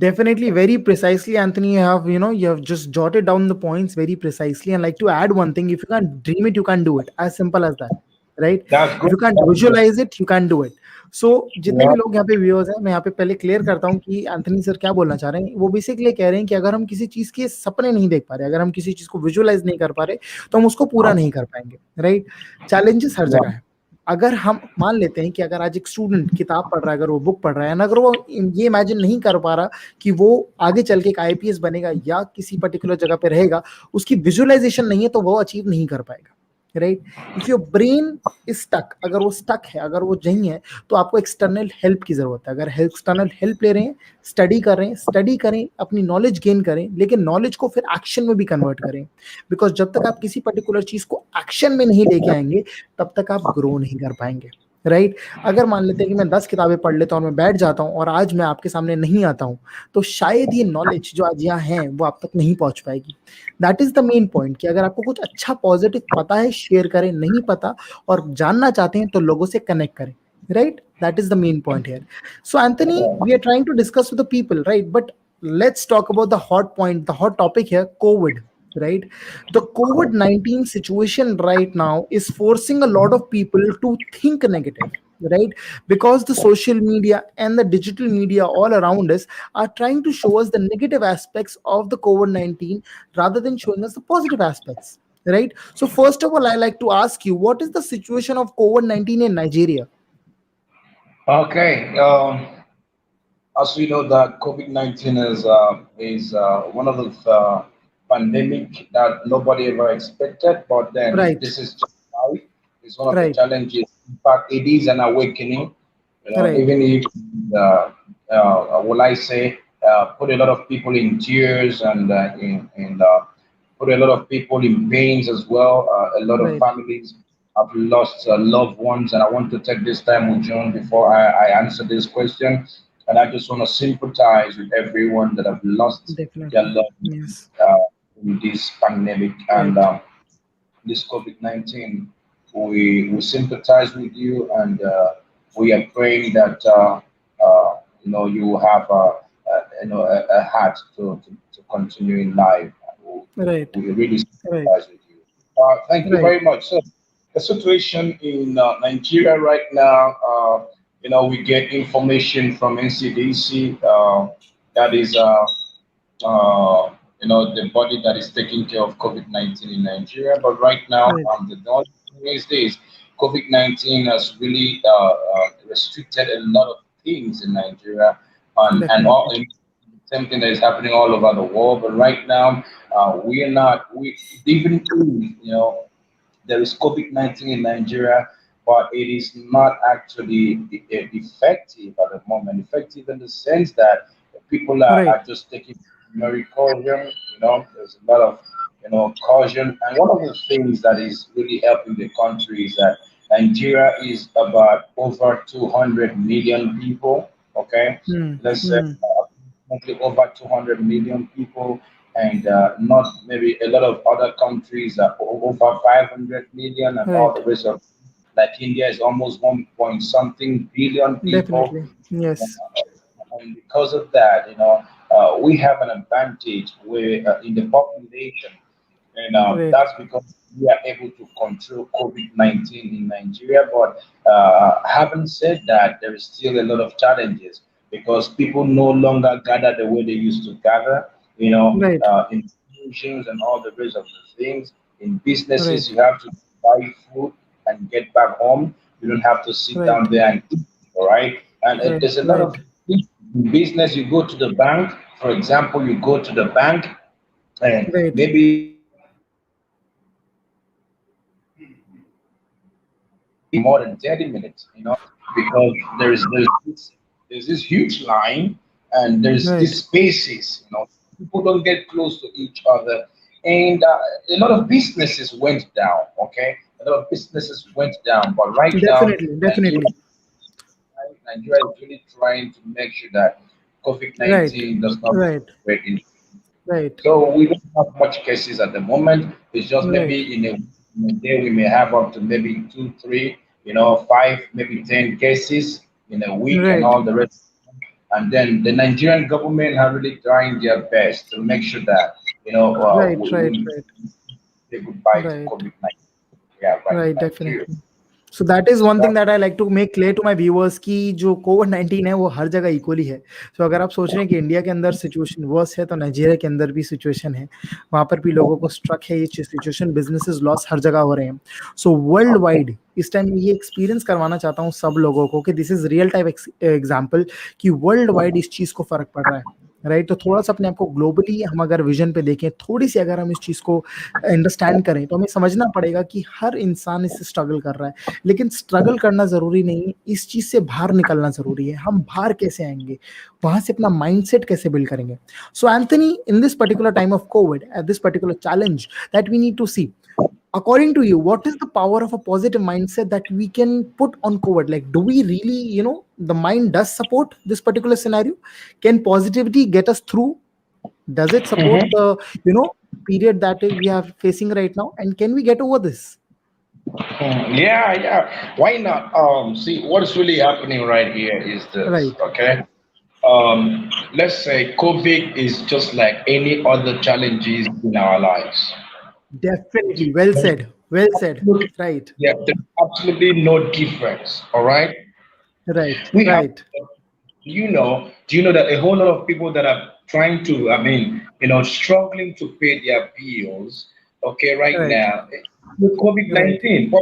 Definitely. Very precisely, Anthony. You have just jotted down the points very precisely. And like to add one thing, if you can't dream it, you can't do it. As simple as that. Right. That's If great. you can't That's great. visualize it, you can't do it. सो जितने Yeah. भी लोग यहाँ पे viewers हैं, मैं यहाँ पे पहले क्लियर करता हूँ कि एंथनी सर क्या बोलना चाह रहे हैं। वो बेसिकली कह रहे हैं कि अगर हम किसी चीज के सपने नहीं देख पा रहे, अगर हम किसी चीज को विजुअलाइज नहीं कर पा रहे, तो हम उसको पूरा नहीं कर पाएंगे। राइट। चैलेंजेस हर जगह है। अगर हम मान लेते हैं कि अगर आज एक स्टूडेंट किताब पढ़ रहा है, अगर वो बुक पढ़ रहा है, अगर वो ये इमेजिन नहीं कर पा रहा कि वो आगे चल के एक आईपीएस बनेगा या किसी पर्टिकुलर जगह पे रहेगा, उसकी विजुअलाइजेशन नहीं है, तो वो अचीव नहीं कर पाएगा। Right. If your brain is stuck, अगर वो स्टक है, अगर वो नहीं है, तो आपको एक्सटर्नल हेल्प की जरूरत है। अगर एक्सटर्नल हेल्प ले रहे हैं, स्टडी कर रहे हैं, स्टडी करें, अपनी नॉलेज गेन करें, लेकिन नॉलेज को फिर एक्शन में भी कन्वर्ट करें। बिकॉज जब तक आप किसी पर्टिकुलर चीज को एक्शन में नहीं लेके आएंगे, तब तक आप ग्रो नहीं कर पाएंगे। राइट। अगर मान लेते हैं कि मैं 10 किताबें पढ़ लेता हूँ और मैं बैठ जाता हूँ और आज मैं आपके सामने नहीं आता हूँ, तो शायद ये नॉलेज जो आज यहाँ है वो आप तक नहीं पहुंच पाएगी। That is the main point कि अगर आपको कुछ अच्छा पॉजिटिव पता है, शेयर करें, नहीं पता और जानना चाहते हैं तो लोगों से कनेक्ट करें। Right, that is the main point here. So Anthony, we are trying to discuss with the people, right? But let's talk about the hot point, the hot topic here, COVID. Right, the COVID-19 situation right now is forcing a lot of people to think negative, right? Because the social media and the digital media all around us are trying to show us the negative aspects of the COVID-19 rather than showing us the positive aspects, right? So first of all, I like to ask you, what is the situation of COVID-19 in Nigeria? Okay. As we know that COVID-19 is one of the pandemic that nobody ever expected, but then Right, this is just life. It's one of the right, challenges. In fact, it is an awakening. right, Even if will I say put a lot of people in tears and put a lot of people in pains as well. A lot of right. families have lost loved ones, and I want to take this time with John before I answer this question. And I just want to sympathize with everyone that have lost their Definitely. loved ones Yes. in this pandemic and Right. this COVID-19. We sympathize with you, and we are praying that you have a heart to continue in life. Right. We really Right. sympathize with you. Thank you Right. very much. So the situation in Nigeria right now, we get information from NCDC. That is the body that is taking care of COVID-19 in Nigeria. But right now, Right. the only thing is this: COVID-19 has really restricted a lot of things in Nigeria, and Definitely. same thing that is happening all over the world. But right now, we are not. We even if, there is COVID-19 in Nigeria, but it is not actually effective at the moment. Effective in the sense that people Right. are just taking very caution. There's a lot of caution, and one of the things that is really helping the country is that Nigeria is about over 200 million people. Okay, Hmm. let's say Hmm. approximately over 200 million people, and not maybe a lot of other countries are over 500 million and all Right. the rest of, like India is almost 1 point something billion people. Definitely. Yes. And because of that, we have an advantage where in the population, and Right. that's because we are able to control COVID-19 in Nigeria. But having said that, there is still a lot of challenges because people no longer gather the way they used to gather. Right. In institutions and all the rest of the things. In businesses, Right. you have to buy food and get back home. You don't have to sit Right. down there and eat. All right, and Right. there's a lot Right. of in business. You go to the bank, for example, you go to the bank and Right. maybe more than 30 minutes, because there's this huge line and there's Right. these spaces, people don't get close to each other. And a lot of businesses went down, okay? A lot of businesses went down, but right now, Definitely. Definitely. Nigeria is really trying to make sure that COVID Right. 19 does not Right. break in. Right. So we don't have much cases at the moment. It's just Right. maybe in a day we may have up to maybe two, three, five, maybe 10 cases in a week and Right. all the rest. And then the Nigerian government are really trying their best to make sure that Right. Right. we Right. say goodbye to Right. COVID-19. Yeah, right. Right. Thank you. Definitely. So that is one That, thing that I like to make clear to my viewers कि जो कोविड-19 है वो हर जगह equally है। सो अगर आप सोच रहे हैं कि इंडिया के अंदर सिचुएशन वर्स है तो नाइजीरिया के अंदर भी सिचुएशन है। वहाँ पर भी लोगों को स्ट्रक है ये सिचुएशन, बिजनेसेस लॉस हर जगह हो रहे हैं। सो वर्ल्ड वाइड इस टाइम ये एक्सपीरियंस करवाना चाहता हूँ सब लोगों को कि this is real time example कि वर्ल्ड वाइड इस चीज को फर्क पड़ रहा है। राइट, तो थोड़ा सा अपने आप को ग्लोबली हम अगर विजन पे देखें, थोड़ी सी अगर हम इस चीज को अंडरस्टैंड करें तो हमें समझना पड़ेगा कि हर इंसान इससे स्ट्रगल कर रहा है। लेकिन स्ट्रगल करना जरूरी नहीं है, इस चीज से बाहर निकलना जरूरी है। हम बाहर कैसे आएंगे, वहां से अपना माइंडसेट कैसे बिल्ड करेंगे। So Anthony, in this particular time of COVID, at this particular challenge that we need to see, according to you, what is the power of a positive mindset that we can put on COVID? Like, do we really, the mind does support this particular scenario? Can positivity get us through? Does it support Mhm. the, period that we are facing right now? And can we get over this? Yeah, yeah. Why not? See, what is really happening right here is this, Right, okay? Let's say COVID is just like any other challenges in our lives. definitely. Well said. Well said. Right, Yeah, there's absolutely no difference. All right. right, We have, right, do you know that a whole lot of people that are trying to, I mean, struggling to pay their bills, okay, right right, now, with COVID right, 19,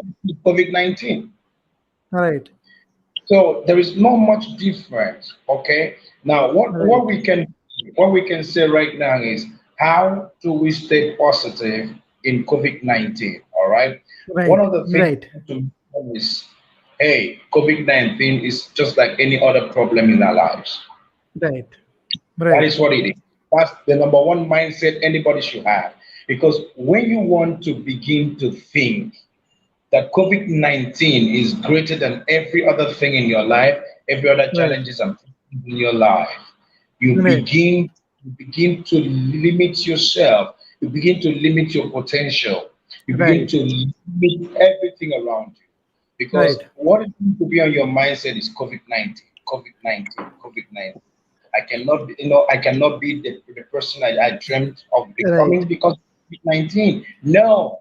COVID 19. right, So there is not much difference. Okay. Now, what right, we can say right now is how do we stay positive in COVID-19? All right. One right, of the things right, to know is, hey, COVID-19 is just like any other problem in our lives. right, That right, is what it is. That's the number one mindset anybody should have. Because when you want to begin to think that COVID 19 is greater than every other thing in your life, every other right, challenges and problems in your life, you right, begin to limit yourself, you begin to limit your potential, you begin right, to limit everything around you. Because right, what is going to be on your mindset is COVID 19, COVID 19, COVID 19. I cannot be the person I dreamt of becoming right. because of COVID 19. No,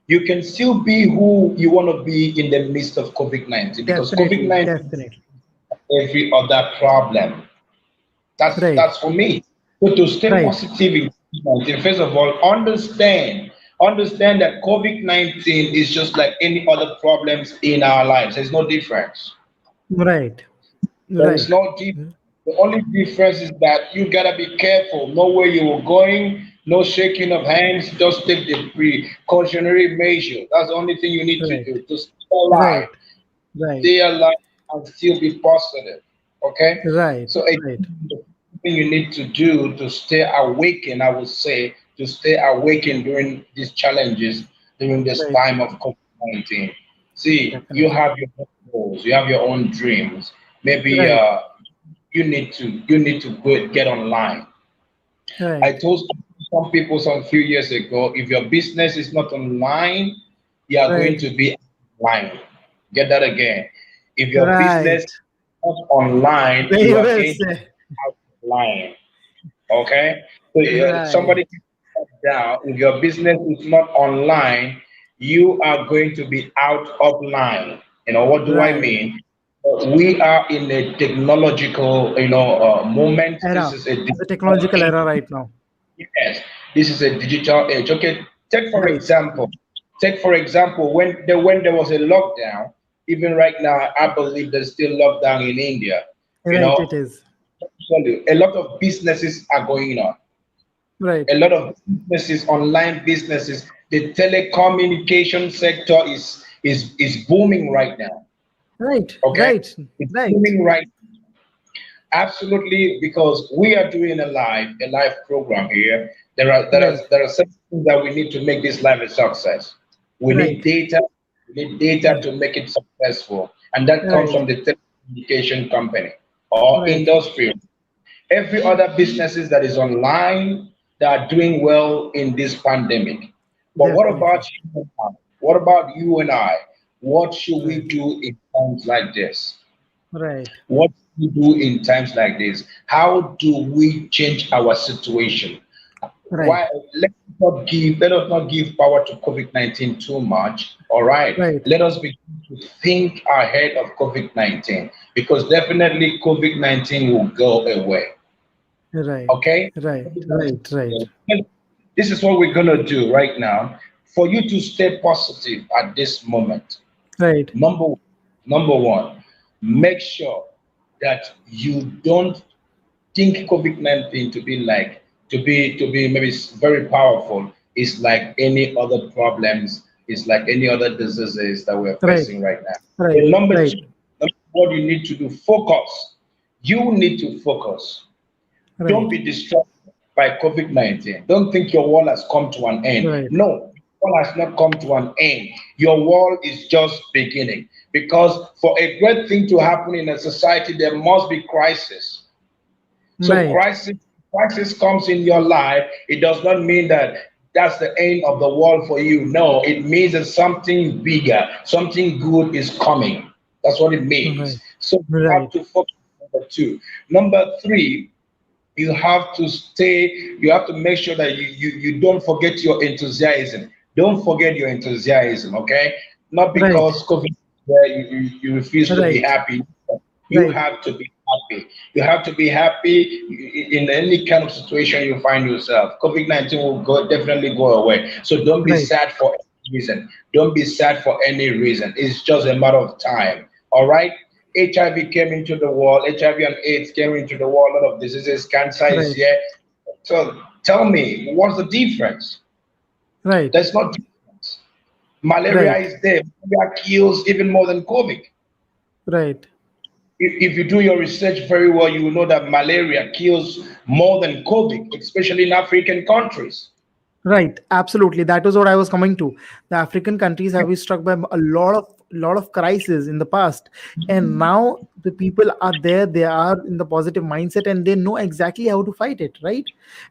you can still be who you want to be in the midst of COVID 19 because COVID Definitely, 19 definitely. is every other problem. Right, That's for me. So to stay right, positive in COVID 19, first of all, understand that COVID 19 is just like any other problems in our lives. There's no difference. right, There is right, no difference. The only difference is that you gotta be careful. Know where you are going. No shaking of hands. Just take the precautionary measure. That's the only thing you need to right, do to right, right, stay alive, and still be positive. Okay. right, So right, the thing you need to do to stay awakened, I would say, to stay awakened during these challenges, during this right, time of COVID-19. See, you definitely, have your own goals. You have your own dreams. Maybe right, you need to go get online. I Right. told some people some few years ago, if your business is not online, you are going Right. to be online. Get that again. If your business Right. is not online, Very you are well going to said. be offline. Okay? So Right. somebody can put that down. If your business is not online, you are going to be out of line. What do I Right. mean? We are in a technological, moment. This Era. is a The digital technological age. era right now. Yes, this is a digital age. Okay, take for Right. example, when there was a lockdown, even right now, I believe there's still lockdown in India. You Right. It know, is. Actually, a lot of businesses are going on. Right. A lot of businesses, online businesses, the telecommunication sector is booming right now. Right. Okay, Right. it's Right. booming right. Absolutely, because we are doing a live program here. There are there are Right. there are certain things that we need to make this live a success. We need Right. data. We need data to make it successful, and that comes Right. from the telecommunication company or Right. industry. Every other businesses that is online that are doing well in this pandemic. But what Definitely. about you and I? What about you and I? What should we Right. do in times like this? Right. What do we do in times like this? How do we change our situation? Right. Why let us not give power to COVID-19 too much. All right. Right. Let us begin to think ahead of COVID-19 because definitely COVID-19 will go away. Right. Okay? Right. COVID-19 Right. Right. will go away. This is what we're gonna do right now for you to stay positive at this moment. Right. Number number one, make sure that you don't think COVID-19 to be like to be maybe very powerful. It's like any other problems. It's like any other diseases that we're Right. facing right now. Right. And number Right. two, what you need to do, focus. You need to focus. Don't Right. be distracted by COVID-19. Don't think your world has come to an end. Right. No, your world has not come to an end. Your world is just beginning. Because for a great thing to happen in a society, there must be crisis. So Right. crisis comes in your life. It does not mean that that's the end of the world for you. No, it means that something bigger, something good is coming. That's what it Right. means. So you have Right. to focus on number two. Number three, you have to make sure that you don't forget your enthusiasm. Don't forget your enthusiasm, okay? Not Right. because COVID where you refuse to be Right. happy. You Right. have to be happy. You have to be happy in any kind of situation you find yourself. COVID-19 will definitely go away. So don't be Right. sad for any reason. Don't be sad for any reason. It's just a matter of time. All right? HIV came into the world. HIV and AIDS came into the world. A lot of diseases, cancer is Right. here. So tell me, what's the difference? Right. There's no difference. Malaria Right. is there. Malaria kills even more than COVID. Right. If you do your research very well, you will know that malaria kills more than COVID, especially in African countries. Right, absolutely. That was what I was coming to. The African countries have been struck by a lot of crisis in the past, and now the people are there. They are in the positive mindset, and they know exactly how to fight it. Right,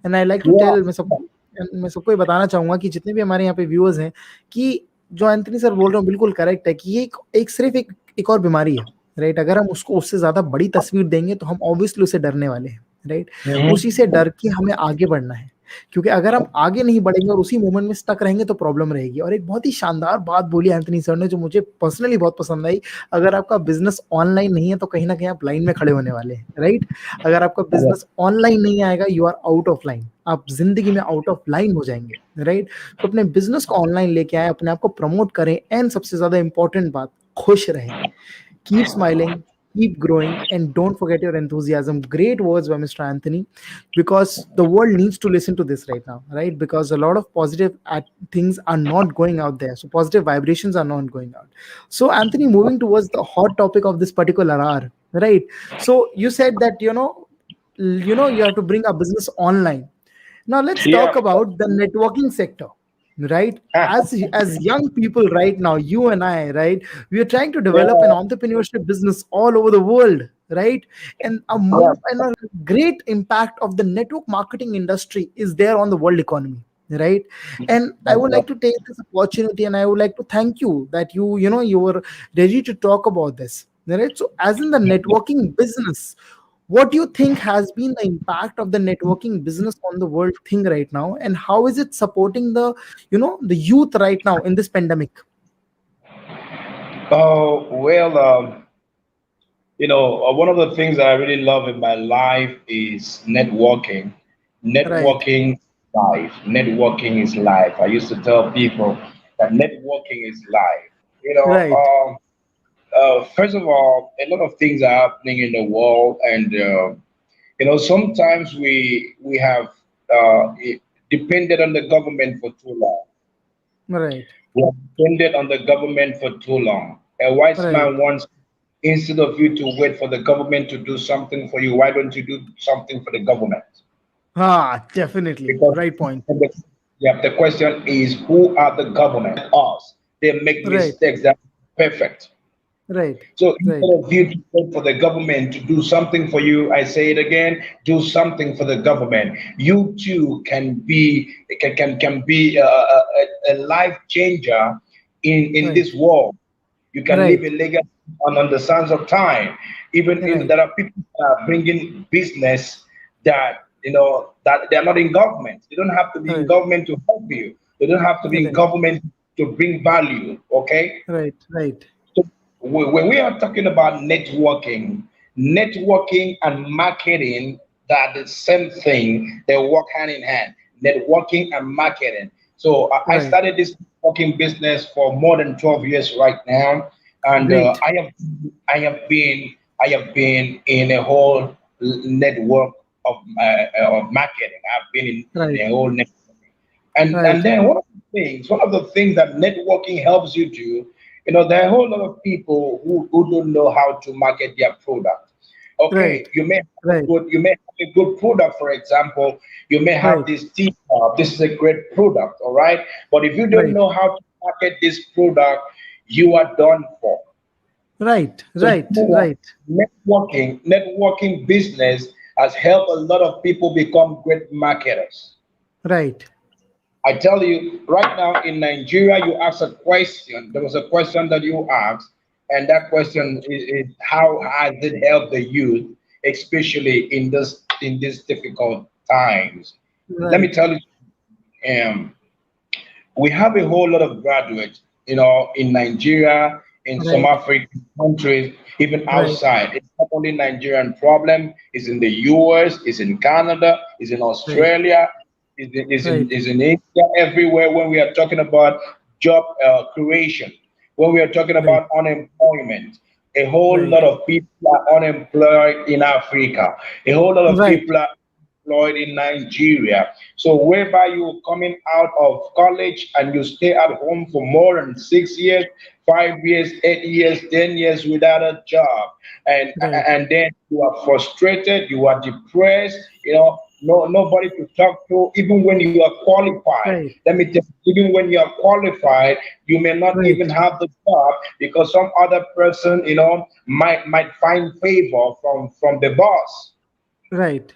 and I like to Yeah. tell मैं सबको ये बताना चाहूंगा कि जितने भी हमारे यहाँ पे व्यूअर्स हैं कि जो एंथनी सर बोल रहे हो बिल्कुल करेक्ट है कि ये एक सिर्फ एक और बीमारी है. राइट, अगर हम उसको उससे ज्यादा बड़ी तस्वीर देंगे तो हम ऑब्वियसली उसे डरने वाले हैं. राइट, उसी से डर के हमें आगे बढ़ना है, क्योंकि अगर हम आगे नहीं बढ़ेंगे और उसी मोमेंट में स्टक रहेंगे तो प्रॉब्लम रहेगी. और एक बहुत ही शानदार बात बोली एंथनी सर ने जो मुझे पर्सनली बहुत पसंद आई. अगर आपका बिजनेस ऑनलाइन नहीं है तो कहीं ना कहीं आप लाइन में खड़े होने वाले हैं. राइट, अगर आपका बिजनेस ऑनलाइन नहीं आएगा you are out of line, आप जिंदगी में आउट ऑफ लाइन हो जाएंगे. राइट, तो अपने बिजनेस को ऑनलाइन लेके आए, अपने आप को प्रमोट करें, एंड सबसे ज्यादा इंपॉर्टेंट बात, खुश रहें. Keep smiling, keep growing, and don't forget your enthusiasm. Great words by Mr. Anthony, because the world needs to listen to this right now, right? Because a lot of positive things are not going out there. So positive vibrations are not going out. So Anthony, moving towards the hot topic of this particular hour, right? So you said that, you have to bring a business online. Now let's Yeah. talk about the networking sector, right? As young people right now, you and I, right, we are trying to develop an Yeah. entrepreneurship business all over the world, right? And Yeah. and a great impact of the network marketing industry is there on the world economy, right? And I would like to take this opportunity and I would like to thank you that you were ready to talk about this, right? So as in the networking business, what do you think has been the impact of the networking business on the world thing right now, and how is it supporting the youth right now in this pandemic? Oh, well, one of the things that I really love in my life is networking. Right, Networking life. Networking is life. I used to tell people that networking is life. right, First of all, a lot of things are happening in the world, and sometimes we have depended on the government for too long. right, We have depended on the government for too long. A wise right. man once, instead of you to wait for the government to do something for you, why don't you do something for the government? Definitely. Because Right point. the, yeah, the question is, who are the government? Us. They make Right, mistakes that are perfect. right, So instead right, of you to wait for the government to do something for you, I say it again, do something for the government. You too can be a life changer in right, this world. You can leave right, a legacy on the sands of time. Even right, there are people that are bringing business that that they are not in government. They don't have to be in right, government to help you. They don't have to be in right, government to bring value. Okay. right, right, So when we are talking about networking and marketing, that the same thing. They work hand in hand. Networking and marketing. So I right. started this networking business for more than 12 years right now, and Great. I have been in a whole network of marketing. I've been in Right, a whole network. And right, then one of the things that networking helps you do, there are a whole lot of people who don't know how to market their product. right, Okay, right, you may have a good product, for example, you may have right, this t-shirt. This is a great product, all right? But if you don't right, know how to market this product, you are done for. right, So right, right, networking business has helped a lot of people become great marketers. right, I tell you, right now in Nigeria, you asked a question. There was a question that you asked, and that question is how has it helped the youth, especially in these difficult times? Let me right, tell you, um, we have a whole lot of graduates, in Nigeria, in some right, African countries, even right, outside. It's not only Nigerian problem. It's in the US, it's in Canada, it's in right, Australia, right, it's in Asia, everywhere. When we are talking about job creation, when we are talking right, about unemployment, a whole right, lot of people are unemployed in Africa. A whole lot of right, people are employed in Nigeria. So whereby you coming out of college and you stay at home for more than 6 years, 5 years, 8 years, 10 years without a job, and right, and then you are frustrated, you are depressed, nobody to talk to, even when you are qualified. right, Let me tell you, even when you are qualified, you may not right, even have the job because some other person, might find favor from the boss. right,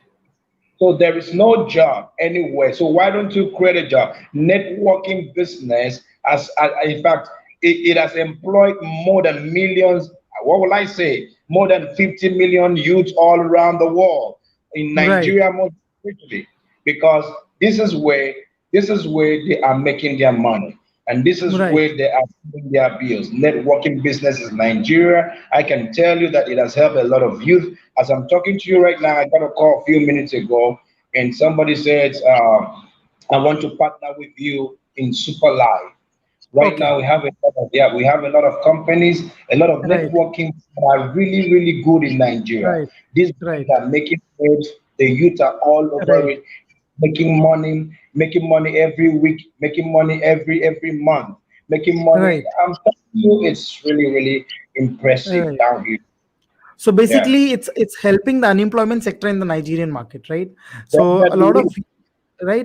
So there is no job anywhere. So why don't you create a job? Networking business, in fact, it has employed more than millions. What will I say? More than 50 million youths all around the world. In right, Nigeria, most especially, because this is where they are making their money, and this is right, where they are paying their bills. Networking business in Nigeria, I can tell you that it has helped a lot of youth. As I'm talking to you right now, I got a call a few minutes ago, and somebody said, "I want to partner with you in Super Life." Right now, okay, we have a lot of companies, a lot of right, networking that are really, really good in Nigeria. right, These guys right, are making waves. The youth are all over right, it, making money every week, making money every month, making money. right, I'm telling you, it's really, really impressive right. down here. So Yeah, basically, it's helping the unemployment sector in the Nigerian market, right? So definitely.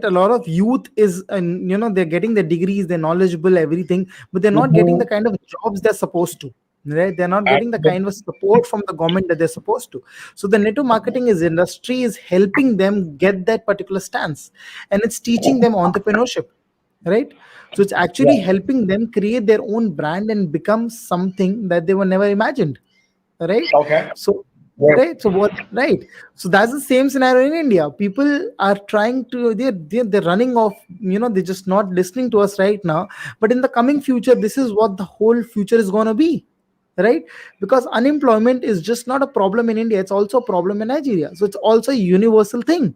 a lot of youth is, and they're getting their degrees, they're knowledgeable, everything, but they're not getting Mhm. the kind of jobs they're supposed to. right? They're not I, getting the kind of support from the government that they're supposed to. So the network marketing is industry is helping them get that particular stance, and it's teaching them entrepreneurship, right? So it's actually yeah. helping them create their own brand and become something that they were never imagined, right? Okay. So Yeah. right, so what, right, so that's the same scenario in India. People are trying to, they're running off, they're just not listening to us right now, but in the coming future, this is what the whole future is going to be, right? Because unemployment is just not a problem in India, it's also a problem in Nigeria. So it's also a universal thing.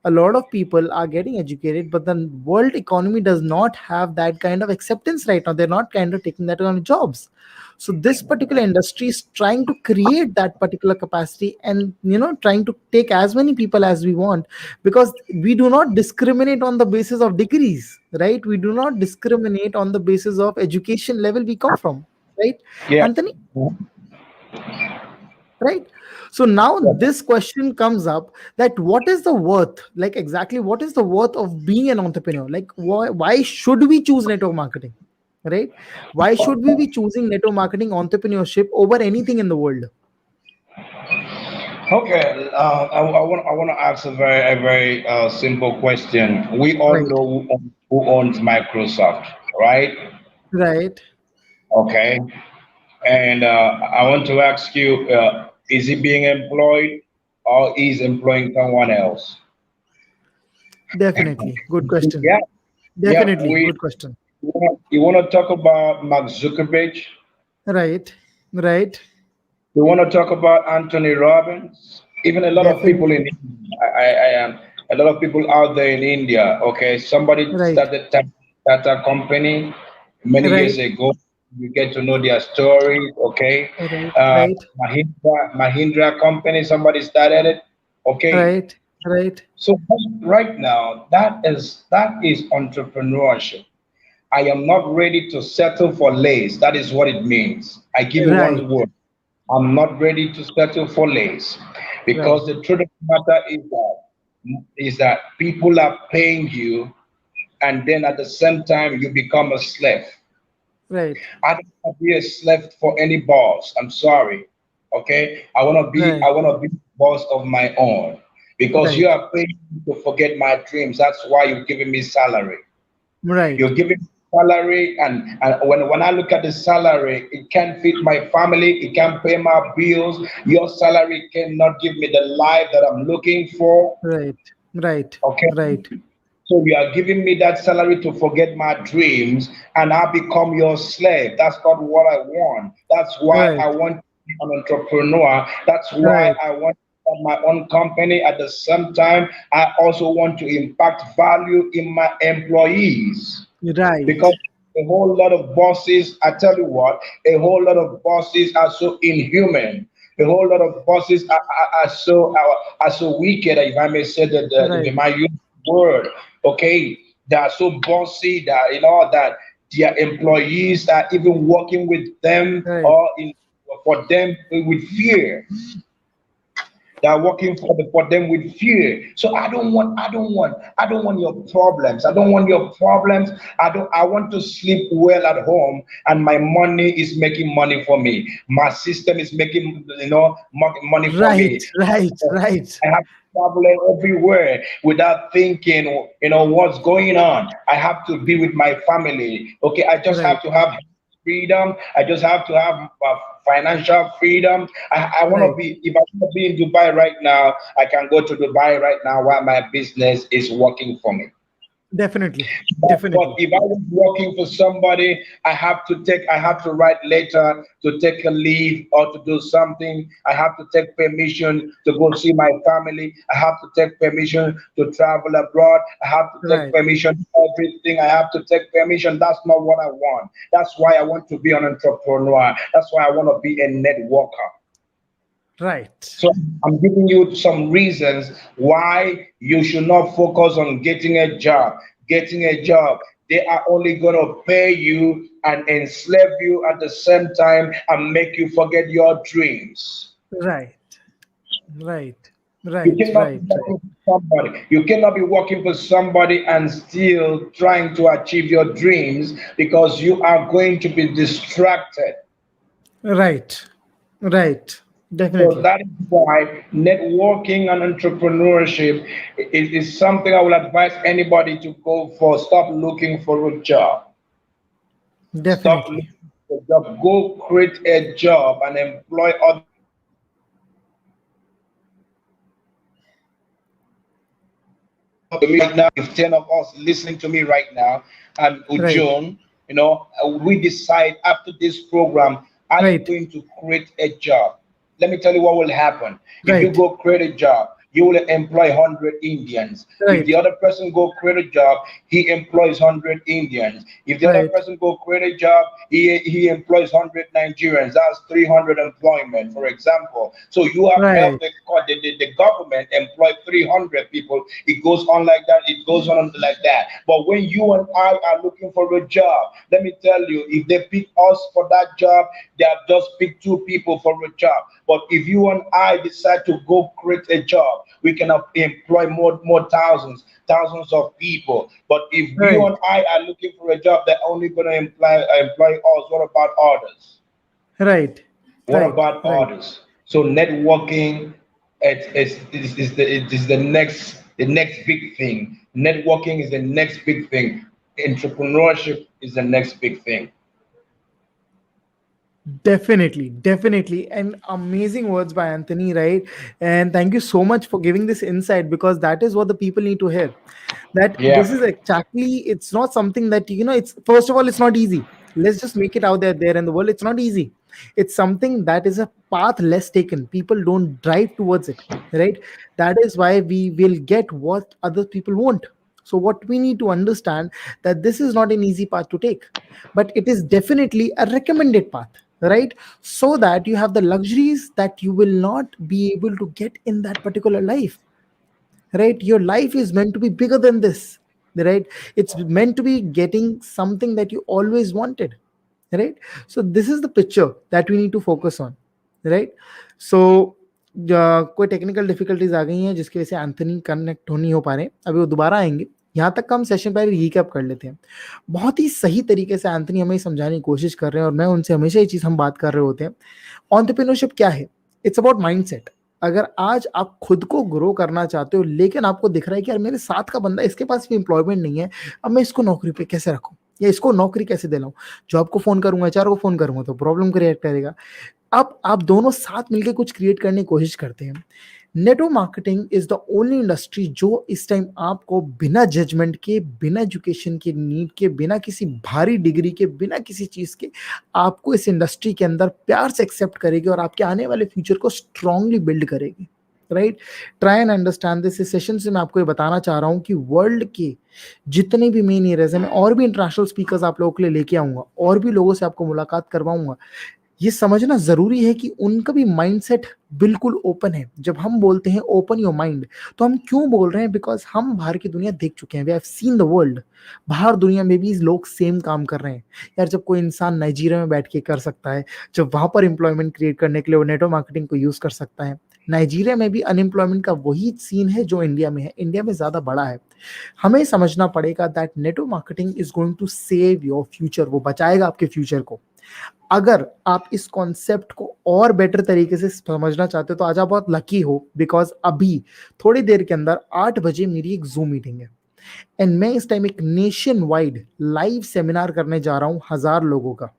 A lot of people are getting educated, but the world economy does not have that kind of acceptance right now. They're not kind of taking that kind of jobs. So this particular industry is trying to create that particular capacity, and trying to take as many people as we want, because we do not discriminate on the basis of degrees, right? We do not discriminate on the basis of education level we come from, right, Yeah. Anthony? Right. So now this question comes up, that what is the worth, like exactly what is the worth of being an entrepreneur? Like why should we choose network marketing, right? Why should we be choosing network marketing entrepreneurship over anything in the world? Okay, I want to ask a very simple question. We all Right. know who owns Microsoft, right? Right. Okay, and I want to ask you, is he being employed or is employing someone else? Definitely good question. Yeah, yeah. Definitely good question. You want to talk about Mark Zuckerberg? Right. Right. You want to talk about Anthony Robbins? Even a lot of people Definitely. in I am a lot of people out there in India. Okay, somebody Right. started Tata company many years Right. ago. You get to know their stories. Okay, Right. Right. Mahindra company. Somebody started it. Okay, Right. Right. so right now that is entrepreneurship. I am not ready to settle for less. That is what it means. I give you one Right. word. I'm not ready to settle for less, because Right. the truth of the matter is that people are paying you, and then at the same time you become a slave. Right. I don't want to be a slave for any boss. I'm sorry. Okay, I Right. want to be boss of my own, because you Right. are paying me to forget my dreams. That's why you're giving me salary. Right. You're giving salary, and when I look at the salary, it can't feed my family, it can't pay my bills. Your salary cannot give me the life that I'm looking for. Right. Right. Okay. Right. So you are giving me that salary to forget my dreams, and I become your slave. That's not what I want. That's why I Right. want to be an entrepreneur. That's why Right. I want to have my own company. At the same time, I also want to impact value in my employees, Right. because a whole lot of bosses, I tell you what, a whole lot of bosses are so inhuman. A whole lot of bosses are so wicked, if I may say that, if I Right. might use the word. Okay, they are so bossy that that their employees are even working with them, Right. or for them with fear. They are working for them with fear. So I don't want your problems. I don't want your problems. I want to sleep well at home, and my money is making money for me. My system is making money for Right. me. Right. Right. I have to travel everywhere without thinking, what's going on. I have to be with my family. Okay, I just Right. have to have freedom. I just have to have financial freedom. I want to Right. be, if I want to be in Dubai right now, I can go to Dubai right now while my business is working for me. Definitely. But Definitely. if I was working for somebody, I have to write letter to take a leave or to do something. I have to take permission to go see my family. I have to take permission to travel abroad. I have to take Right. permission for everything. I have to take permission. That's not what I want. That's why I want to be an entrepreneur. That's why I want to be a networker. Right. So I'm giving you some reasons why you should not focus on getting a job. Getting a job, they are only going to pay you and enslave you at the same time and make you forget your dreams. Right. Right. You Right. cannot be Right. Right. working for somebody. You cannot be working for somebody and still trying to achieve your dreams, because you are going to be distracted. Right. Right. So Definitely. that is why networking and entrepreneurship is something I will advise anybody to go for. Stop looking for a job. Stop Definitely. looking for a job. Go create a job and employ other right now. If 10 of us listening to me right now, and Right. Ujjayant, we decide after this program, are you Right. going to create a job? Let me tell you what will happen. If you Right. go create a job, you will employ 100 Indians. If the Right. other person go create a job, he employs 100 Indians. If the other Right. person go create a job, he employs 100 Nigerians. That's 300 employment, for example. So you have helped Right. the government employ 300 people. It goes on like that. It goes on like that. But when you and I are looking for a job, let me tell you, if they pick us for that job, they have just picked two people for a job. But if you and I decide to go create a job, we can employ more thousands of people. But if you Right. and I are looking for a job, they're only going to employ us. What about others? Right. What Right. about Right. others? So networking it is the next big thing. Networking is the next big thing. Entrepreneurship is the next big thing. Definitely, definitely, and amazing words by Anthony, right? And thank you so much for giving this insight, because that is what the people need to hear. That this is Yeah. exactly, it's not something that, it's, first of all, it's not easy. Let's just make it out there in the world. It's not easy. It's something that is a path less taken. People don't drive towards it, right? That is why we will get what other people won't. So what we need to understand, that this is not an easy path to take, but it is definitely a recommended path, right? So that you have the luxuries that you will not be able to get in that particular life, right? Your life is meant to be bigger than this, right? It's meant to be getting something that you always wanted, right? So this is the picture that we need to focus on, right? So कोई technical difficulties आ गई हैं जिसकी वजह से Anthony connect हो नहीं हो पा रहे हैं, अभी वो दोबारा आएंगे। यहाँ तक का हम सेशन पहले रिकैप कर लेते हैं। बहुत ही सही तरीके से एंथनी हमें समझाने की कोशिश कर रहे हैं, और मैं उनसे हमेशा ये चीज हम बात कर रहे होते हैं। एंटरप्रेन्योरशिप क्या है? It's about mindset. अगर आज आप खुद को ग्रो करना चाहते हो, लेकिन आपको दिख रहा है कि यार मेरे साथ का बंदा, इसके पास भी एम्प्लॉयमेंट नहीं है, अब मैं इसको नौकरी पे कैसे रखूं, या इसको नौकरी कैसे दिलाऊं, जॉब को फोन करूंगा, एचआर को फोन करूंगा तो प्रॉब्लम क्रिएट करेगा। अब आप दोनों साथ मिलकर कुछ क्रिएट करने की कोशिश करते हैं। Network marketing is the only industry जो इस टाइम आपको बिना जजमेंट के, बिना एजुकेशन के नीड के, बिना किसी भारी डिग्री के, बिना किसी चीज के, आपको इस इंडस्ट्री के अंदर प्यार से एक्सेप्ट करेगी और आपके आने वाले फ्यूचर को स्ट्रांगली बिल्ड करेगी, right? Try and understand this. इस सेशन से मैं आपको ये बताना चाह रहा हूँ कि वर्ल्ड के जितने भी मेन एरियाज हैं, मैं और भी इंटरनेशनल स्पीकर्स आप लोगों के लिए लेके आऊंगा, और भी लोगों से आपको मुलाकात करवाऊंगा। ये समझना जरूरी है कि उनका भी माइंडसेट बिल्कुल ओपन है। जब हम बोलते हैं ओपन योर माइंड, तो हम क्यों बोल रहे हैं? बिकॉज हम बाहर की दुनिया देख चुके हैं, we have seen the world. बाहर दुनिया में भी लोग सेम काम कर रहे हैं। यार जब कोई इंसान नाइजीरिया में बैठ के कर सकता है, जब वहां पर एम्प्लॉयमेंट क्रिएट करने के लिए वो नेटवर्क मार्केटिंग को यूज कर सकता है, नाइजीरिया में भी अनएम्प्लॉयमेंट का वही सीन है जो इंडिया में है, इंडिया में ज्यादा बड़ा है। हमें समझना पड़ेगा that network marketing is going to save your future, वो बचाएगा आपके फ्यूचर को। अगर आप इस कॉन्सेप्ट को और बेटर तरीके से समझना चाहते हो तो आज आप बहुत लकी हो, बिकॉज अभी थोड़ी देर के अंदर 8 बजे मेरी एक जूम मीटिंग है, एंड मैं इस टाइम एक नेशन वाइड लाइव सेमिनार करने जा रहा हूं। 1000 लोगों का,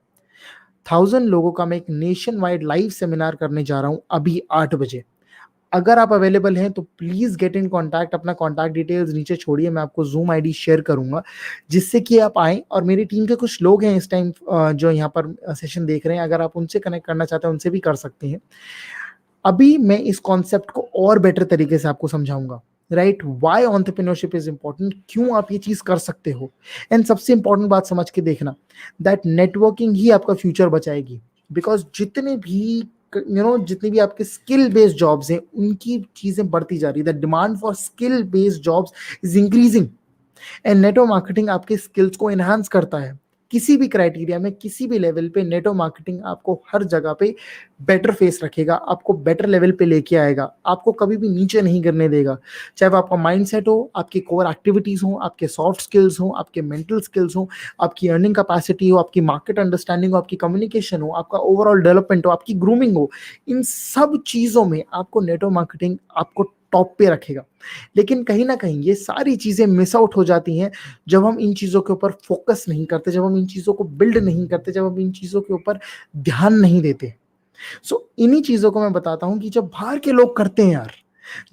1000 लोगों का मैं एक नेशन वाइड लाइव सेमिनार करने जा रहा हूं अभी 8 बजे। अगर आप अवेलेबल हैं तो प्लीज गेट इन कॉन्टैक्ट। अपना कॉन्टैक्ट डिटेल्स नीचे छोड़िए, मैं आपको जूम आईडी शेयर करूंगा, जिससे कि आप आएं। और मेरी टीम के कुछ लोग हैं इस टाइम जो यहाँ पर सेशन देख रहे हैं, अगर आप उनसे कनेक्ट करना चाहते हैं उनसे भी कर सकते हैं। अभी मैं इस कॉन्सेप्ट को और बेटर तरीके से आपको समझाऊंगा, right? Why entrepreneurship is important, क्यों आप ये चीज कर सकते हो। एंड सबसे इंपॉर्टेंट बात समझ के देखना, दैट नेटवर्किंग ही आपका फ्यूचर बचाएगी। बिकॉज जितनी भी आपके स्किल बेस्ड जॉब्स हैं, उनकी चीजें बढ़ती जा रही है। The demand for skill based jobs is increasing, and network marketing आपके स्किल्स को एनहांस करता है। किसी भी क्राइटेरिया में, किसी भी लेवल पे नेटवर्क मार्केटिंग आपको हर जगह पे बेटर फेस रखेगा, आपको बेटर लेवल पे लेके आएगा, आपको कभी भी नीचे नहीं गिरने देगा। चाहे वो आपका माइंडसेट हो, आपकी कोर एक्टिविटीज हो, आपके सॉफ्ट स्किल्स हो, आपके मेंटल स्किल्स हो, आपकी अर्निंग कैपेसिटी हो, आपकी मार्केट अंडरस्टैंडिंग हो, आपकी कम्युनिकेशन हो, आपका ओवरऑल डेवलपमेंट हो, आपकी ग्रूमिंग हो, इन सब चीजों में आपको नेटवर्क मार्केटिंग आपको टॉप पे रखेगा। लेकिन कहीं ना कहीं ये सारी चीजें मिस आउट हो जाती हैं जब हम इन चीजों के ऊपर फोकस नहीं करते, जब हम इन चीजों को बिल्ड नहीं करते, जब हम इन चीजों के ऊपर ध्यान नहीं देते। सो इन्हीं चीजों को मैं बताता हूं कि जब बाहर के लोग करते हैं यार,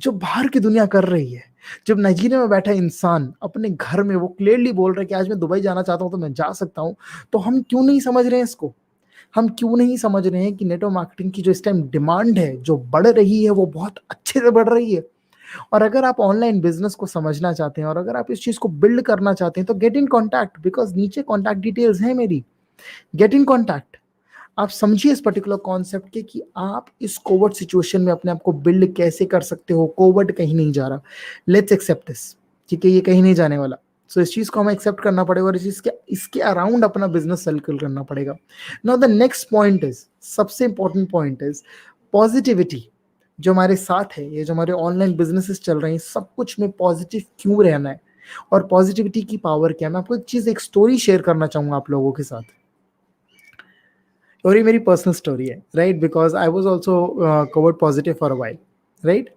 जो बाहर की दुनिया कर रही है, जब नाइजीरिया में बैठा इंसान अपने घर में वो क्लियरली बोल रहा है कि आज मैं दुबई जाना चाहता हूं तो मैं जा सकता हूं, तो हम क्यों नहीं समझ रहे हैं इसको? हम क्यों नहीं समझ रहे हैं कि नेटवर्क मार्केटिंग की जो इस टाइम डिमांड है, जो बढ़ रही है, वो बहुत अच्छे से बढ़ रही है। और अगर आप ऑनलाइन बिजनेस को समझना चाहते हैं और अगर आप इस चीज को बिल्ड करना चाहते हैं तो गेट इन कॉन्टैक्ट, बिकॉज नीचे कॉन्टैक्ट डिटेल्स है मेरी। Get in contact. आप समझिए इस पर्टिकुलर कॉन्सेप्ट के कि आप इस कोविड सिचुएशन में अपने आप को बिल्ड कैसे कर सकते हो। कोविड कहीं नहीं जा रहा, लेट्स एक्सेप्ट दिस, ठीक है, ये कहीं नहीं जाने वाला। सो इस चीज को हमें एक्सेप्ट करना पड़ेगा और इसके अराउंड अपना बिजनेस सर्कल करना पड़ेगा। Now the next point is, सबसे इंपॉर्टेंट पॉइंट इज पॉजिटिविटी। जो हमारे साथ है, ये जो हमारे ऑनलाइन बिजनेसेस चल रहे हैं, सब कुछ में पॉजिटिव क्यों रहना है और पॉजिटिविटी की पावर क्या है। मैं आपको एक स्टोरी शेयर करना चाहूंगा आप लोगों के साथ, और ये मेरी पर्सनल स्टोरी है, right, because I was also Covid positive for a while, right.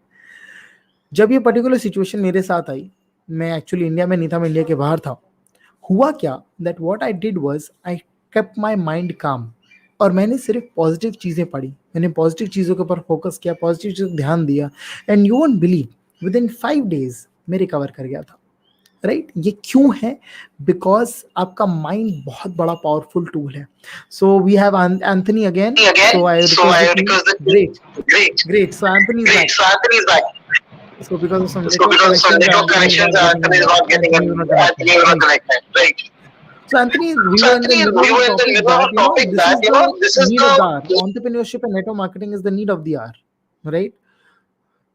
जब ये पर्टिकुलर सिचुएशन मेरे साथ आई, मैं एक्चुअली इंडिया में नहीं था, मैं इंडिया के बाहर था। हुआ क्या, that what I did was I kept my mind काम, और मैंने सिर्फ पॉजिटिव चीजें पढ़ी, मैंने पॉजिटिव चीजों के ऊपर फोकस किया, पॉजिटिव चीजों पर ध्यान दिया, and you won't believe with in 5 days मैं रिकवर कर गया था, राइट। ये क्यों है? बिकॉज आपका माइंड बहुत बड़ा पावरफुल टूल है। So we have Anthony again, so I request, great, so Anthony is back. So because of some network connections, Anthony is not getting connected. Right. So Anthony, we were in the middle of a topic that, this is the need of the hour. Entrepreneurship and network marketing is the need of the hour, right?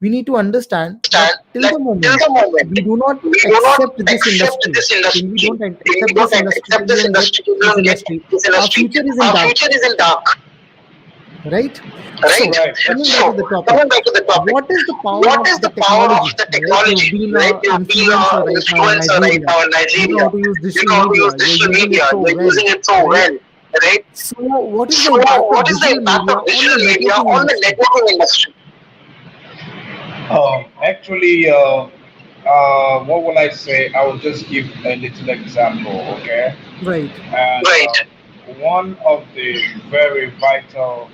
We need to understand that till the moment we do not accept this industry, we don't accept this industry, our future is in dark. Right? So, coming back to the topic, what is the power of the technology? Right? You've been an influencer right now in Nigeria. You know how to use digital media. You're using it so well. Right? So, what is the impact of digital media on the networking industry? Actually, what will I say? I will just give a little example, okay? Right. And, one of the very vital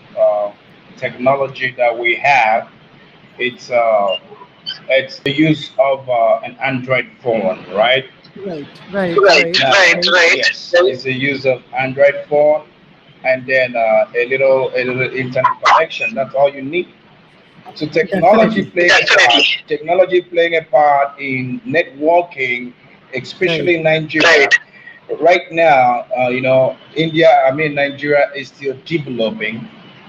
technology that we have, it's the use of an Android phone, right? Right. Yes, it's the use of Android phone, and then a little internet connection. That's all you need. So technology playing a part in networking, especially in Nigeria. Right now, Nigeria is still developing,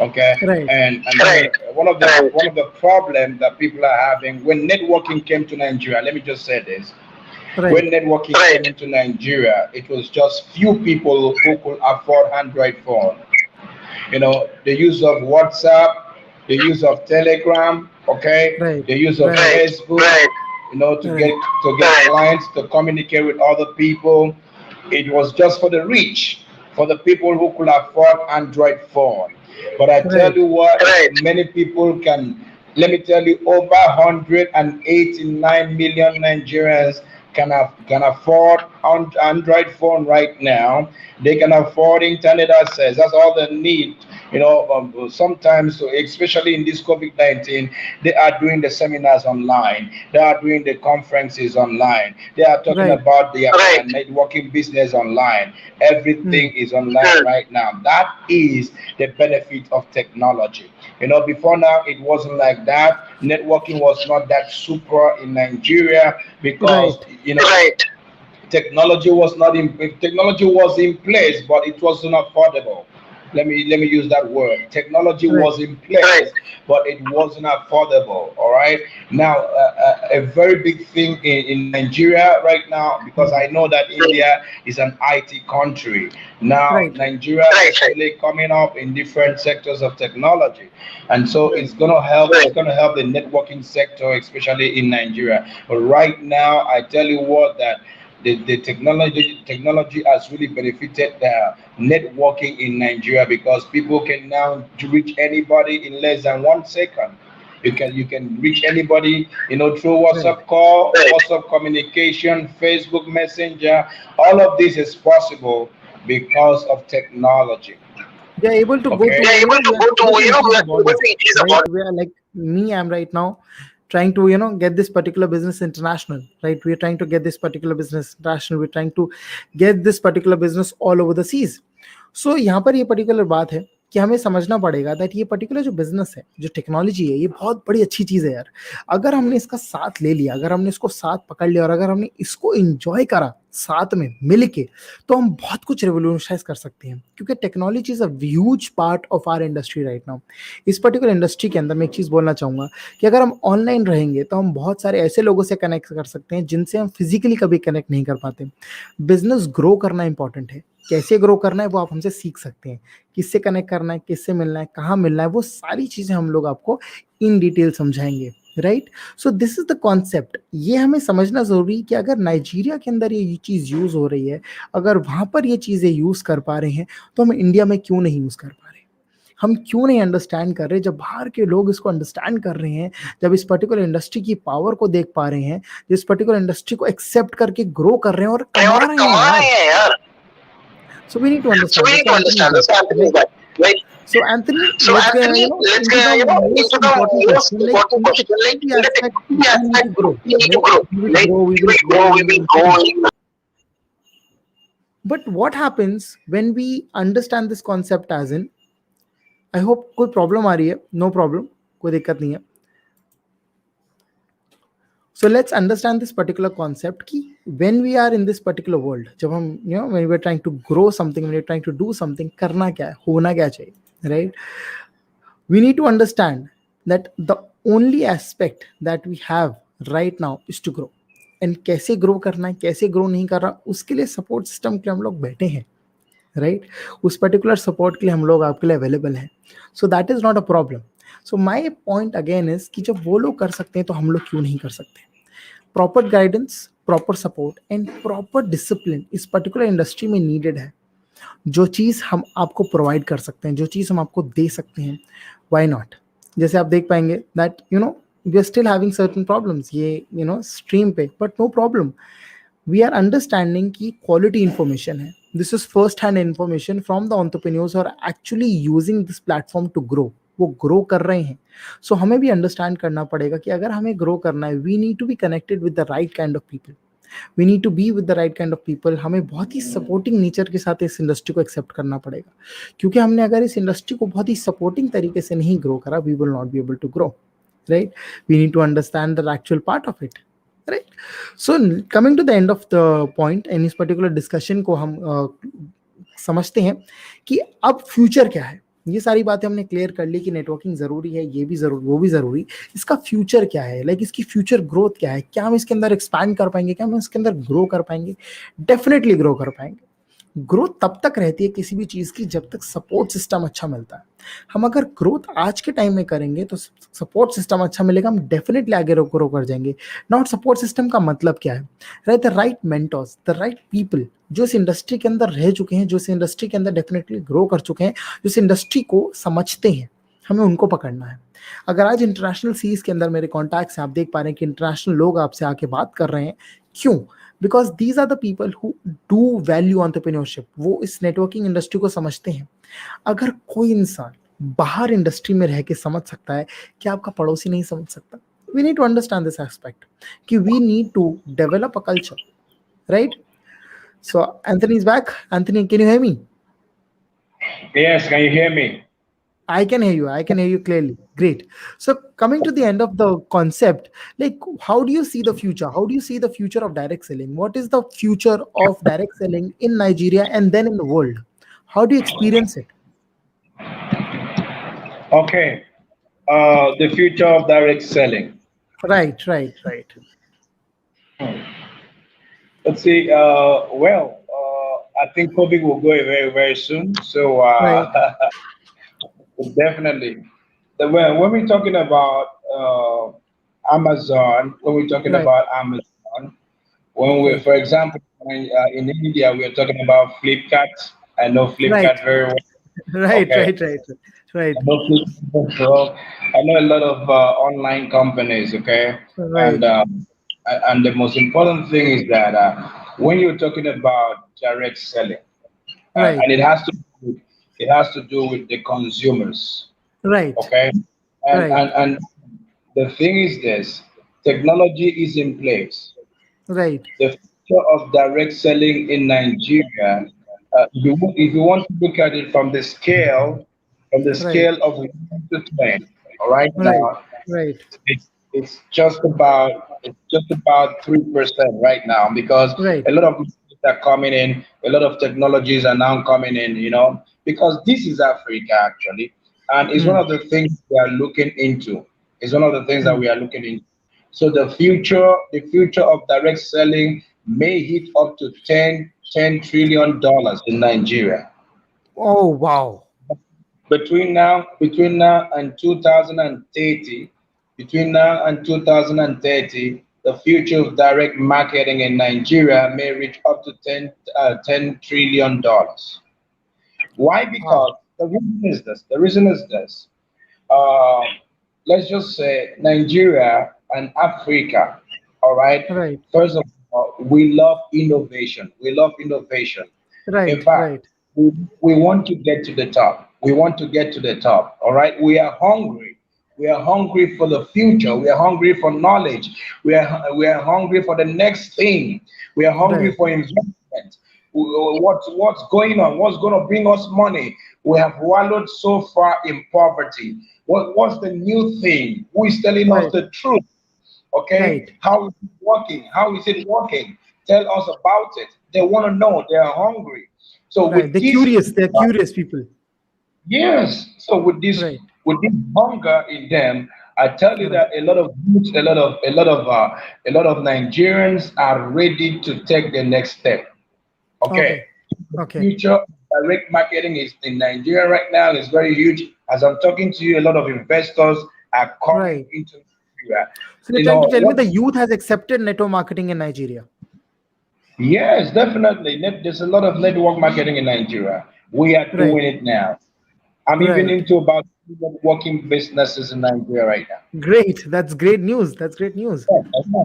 okay? Right. And one of the problems that people are having when networking came to Nigeria, let me just say this. Right. When networking came into Nigeria, it was just few people who could afford Android phone. The use of WhatsApp, the use of Telegram, okay? Right. The use of Facebook, to get clients, to communicate with other people. It was just for the rich, for the people who could afford Android phone. But I tell you what, many people can. Let me tell you, over 189 million Nigerians can afford Android phone right now. They can afford internet access. That's all they need. Sometimes, especially in this COVID-19, they are doing the seminars online. They are doing the conferences online. They are talking about their networking business online. Everything is online right now. That is the benefit of technology. Before now, it wasn't like that. Networking was not that super in Nigeria because, technology was in place, but it wasn't affordable. let me use that word. Technology Right. was in place, but it wasn't affordable. All right. Now, a very big thing in Nigeria right now, because I know that India is an IT country. Now, Right. Nigeria is really coming up in different sectors of technology, and so Right. it's gonna help. It's gonna help the networking sector, especially in Nigeria. But right now, I tell you what, that the technology has really benefited networking in Nigeria, because people can now reach anybody in less than 1 second. You can reach anybody, through Right. WhatsApp call, WhatsApp communication, Facebook Messenger. All of this is possible because of technology. We are able to go Okay. to, we are able to increase the borders, right? We are like me, I'm right now trying to, get this particular business international, right? We're trying to get this particular business international. We're trying to get this particular business all over the seas. सो यहाँ पर ये particular बात है कि हमें समझना पड़ेगा that ये पर्टिकुलर जो बिजनेस है, जो टेक्नोलॉजी है, ये बहुत बड़ी अच्छी चीज है यार. अगर हमने इसका साथ ले लिया, अगर हमने इसको साथ पकड़ लिया और अगर हमने इसको एंजॉय करा साथ में मिल के, तो हम बहुत कुछ रेवोल्यूशनाइज कर सकते हैं. क्योंकि technology is a huge part of our industry right now. इस पर्टिकुलर इंडस्ट्री के अंदर मैं एक चीज बोलना चाहूंगा कि अगर हम ऑनलाइन रहेंगे तो हम बहुत सारे ऐसे लोगों से कनेक्ट कर सकते हैं जिनसे हम फिजिकली कभी कनेक्ट नहीं कर पाते. बिजनेस ग्रो करना इंपॉर्टेंट है. कैसे ग्रो करना है वो आप हमसे सीख सकते हैं. किससे कनेक्ट करना है, किससे मिलना है, कहाँ मिलना है, वो सारी चीजें हम लोग आपको इन डिटेल समझाएंगे. Right. So this is the concept. ये हमें समझना जरूरी है कि अगर नाइजीरिया के अंदर ये चीज यूज हो रही है, अगर वहां पर ये चीजें यूज कर पा रहे हैं, तो हम इंडिया में क्यों नहीं यूज कर पा रहे. हम क्यों नहीं अंडरस्टैंड कर रहे. जब बाहर के लोग इसको अंडरस्टैंड कर रहे हैं, जब इस पर्टिकुलर इंडस्ट्री की पावर को देख पा रहे हैं, जिस पर्टिकुलर इंडस्ट्री को एक्सेप्ट करके ग्रो कर रहे हैं और कमा रहे हैं यार. So we need to understand. That's why Anthony is back, right? So Anthony, let's get into the most important question. Like in the technology aspect, we need to grow. We will grow. But what happens when we understand this concept as in, I hope कोई problem आ रही है? No problem, कोई दिक्कत नहीं है. So let's understand this particular concept कि when we are in this particular world, जब हम when we are trying to grow something, when we are trying to do something, करना क्या है, होना क्या चाहिए, right? We need to understand that the only aspect that we have right now is to grow. And कैसे grow करना है, कैसे grow नहीं कर रहा, उसके लिए support system के लिए हम लोग बैठे हैं, right? उस particular support के लिए हम लोग आपके लिए available हैं. So that is not a problem. So my point again is कि जब वो लोग कर सकते हैं तो हम लोग क्यों नहीं कर सकते. Proper guidance, proper support and proper discipline इस पर्टिकुलर इंडस्ट्री में नीडेड है. जो चीज हम आपको प्रोवाइड कर सकते हैं, जो चीज हम आपको दे सकते हैं, व्हाई नॉट. जैसे आप देख पाएंगे that we are still having certain problems ये स्ट्रीम पे, but no problem. We are understanding की क्वालिटी इंफॉर्मेशन है. This is first hand information from the entrepreneurs और actually using this platform to grow. वो ग्रो कर रहे हैं. सो हमें भी अंडरस्टैंड करना पड़ेगा कि अगर हमें ग्रो करना है, we need to be connected with the right kind of people. We need to be with the right kind of people. हमें बहुत ही सपोर्टिंग नेचर के साथ इस इंडस्ट्री को एक्सेप्ट करना पड़ेगा. क्योंकि हमने अगर इस इंडस्ट्री को बहुत ही सपोर्टिंग तरीके से नहीं ग्रो करा, we will not be able to grow. Right. We need to understand the actual part of it. Right. So coming to the end of the point in इस पर्टिकुलर डिस्कशन को हम समझते हैं कि अब फ्यूचर क्या है. ये सारी बातें हमने क्लियर कर ली कि नेटवर्किंग जरूरी है, ये भी जरूरी, वो भी जरूरी. इसका फ्यूचर क्या है, लाइक इसकी फ्यूचर ग्रोथ क्या है, क्या हम इसके अंदर एक्सपैंड कर पाएंगे, क्या हम इसके अंदर ग्रो कर पाएंगे. डेफिनेटली ग्रो कर पाएंगे. ग्रोथ तब तक रहती है किसी भी चीज की जब तक सपोर्ट सिस्टम अच्छा मिलता है. हम अगर ग्रोथ आज के टाइम में करेंगे तो सपोर्ट सिस्टम अच्छा मिलेगा, हम डेफिनेटली आगे ग्रो कर जाएंगे. नॉट सपोर्ट सिस्टम का मतलब क्या है, right? The right mentors, the right people जो इस इंडस्ट्री के अंदर रह चुके हैं, जो इस इंडस्ट्री के अंदर डेफिनेटली ग्रो कर चुके हैं, जो इस इंडस्ट्री को समझते हैं, हमें उनको पकड़ना है. अगर आज इंटरनेशनल सीज के अंदर मेरे कॉन्टैक्ट्स हैं, आप देख पा रहे हैं कि इंटरनेशनल लोग आपसे आके बात कर रहे हैं. क्यों? Because these are the people who do value entrepreneurship. वो इस नेटवर्किंग इंडस्ट्री को समझते हैं. अगर कोई इंसान बाहर इंडस्ट्री में रह के समझ सकता है कि आपका पड़ोसी नहीं समझ सकता, we need to understand this aspect कि we need to develop a culture, right? So Anthony is back. Anthony, can you hear me? Yes, can you hear me? I can hear you. I can hear you clearly. Great. So coming to the end of the concept, like how do you see the future? How do you see the future of direct selling? What is the future of direct selling in Nigeria and then in the world? How do you experience it? Okay. The future of direct selling. Right, right, right, Let's see. I think COVID will go very, very soon. So right, definitely, when we're talking about Amazon, when we're talking right, about Amazon, when we, right, for example, in India, we are talking about Flipkart. I know right, Flipkart very well. right, Okay. right, right, right, I know Flipkart very well. I know a lot of online companies. Okay, and right, um, and the most important thing is that when you're talking about direct selling, right, and it has to do with the consumers. right, Okay, and right, and and the thing is this: technology is in place. right, The future of direct selling in Nigeria, if you want to look at it from the right, scale of 1 to 10, all right, right, now right, it's just about 3% right now because right. a lot of machines are coming in, a lot of technologies are now coming in, because this is Africa actually, and it's one Hmm. of the things we are looking into. It's one of the things that Hmm. we are looking into. So the future of direct selling may hit up to ten trillion dollars in Nigeria. Oh, wow. Between now and 2030, the future of direct marketing in Nigeria may reach up to 10 trillion dollars. Why? Wow. Because the reason is this. Um, let's just say Nigeria and Africa. All right. Right, First of all, we love innovation. We love innovation. In right, fact, right, we want to get to the top. We want to get to the top. All right. We are hungry. We are hungry for the future. We are hungry for knowledge. We are hungry for the next thing. We are hungry right, for investment. What's going on? What's going to bring us money? We have wallowed so far in poverty. What's the new thing? Who is telling us right, the truth? Okay, right, how is it working? How is it working? Tell us about it. They want to know. They are hungry. So right. with They're this, curious. They're curious people. yes. So Right, with this hunger in them, I tell you right. that a lot of youths, a lot of Nigerians are ready to take the next step. Okay, Okay, okay. future of direct marketing is in Nigeria right now is very huge. As I'm talking to you, a lot of investors are coming Right. into Nigeria. So you're trying to tell me What the youth has accepted network marketing in Nigeria. Yes, definitely. There's a lot of network marketing in Nigeria. We are Right, doing it now. I'm even right. into about working businesses in Nigeria right now. Great. That's great news. That's great news. Yeah.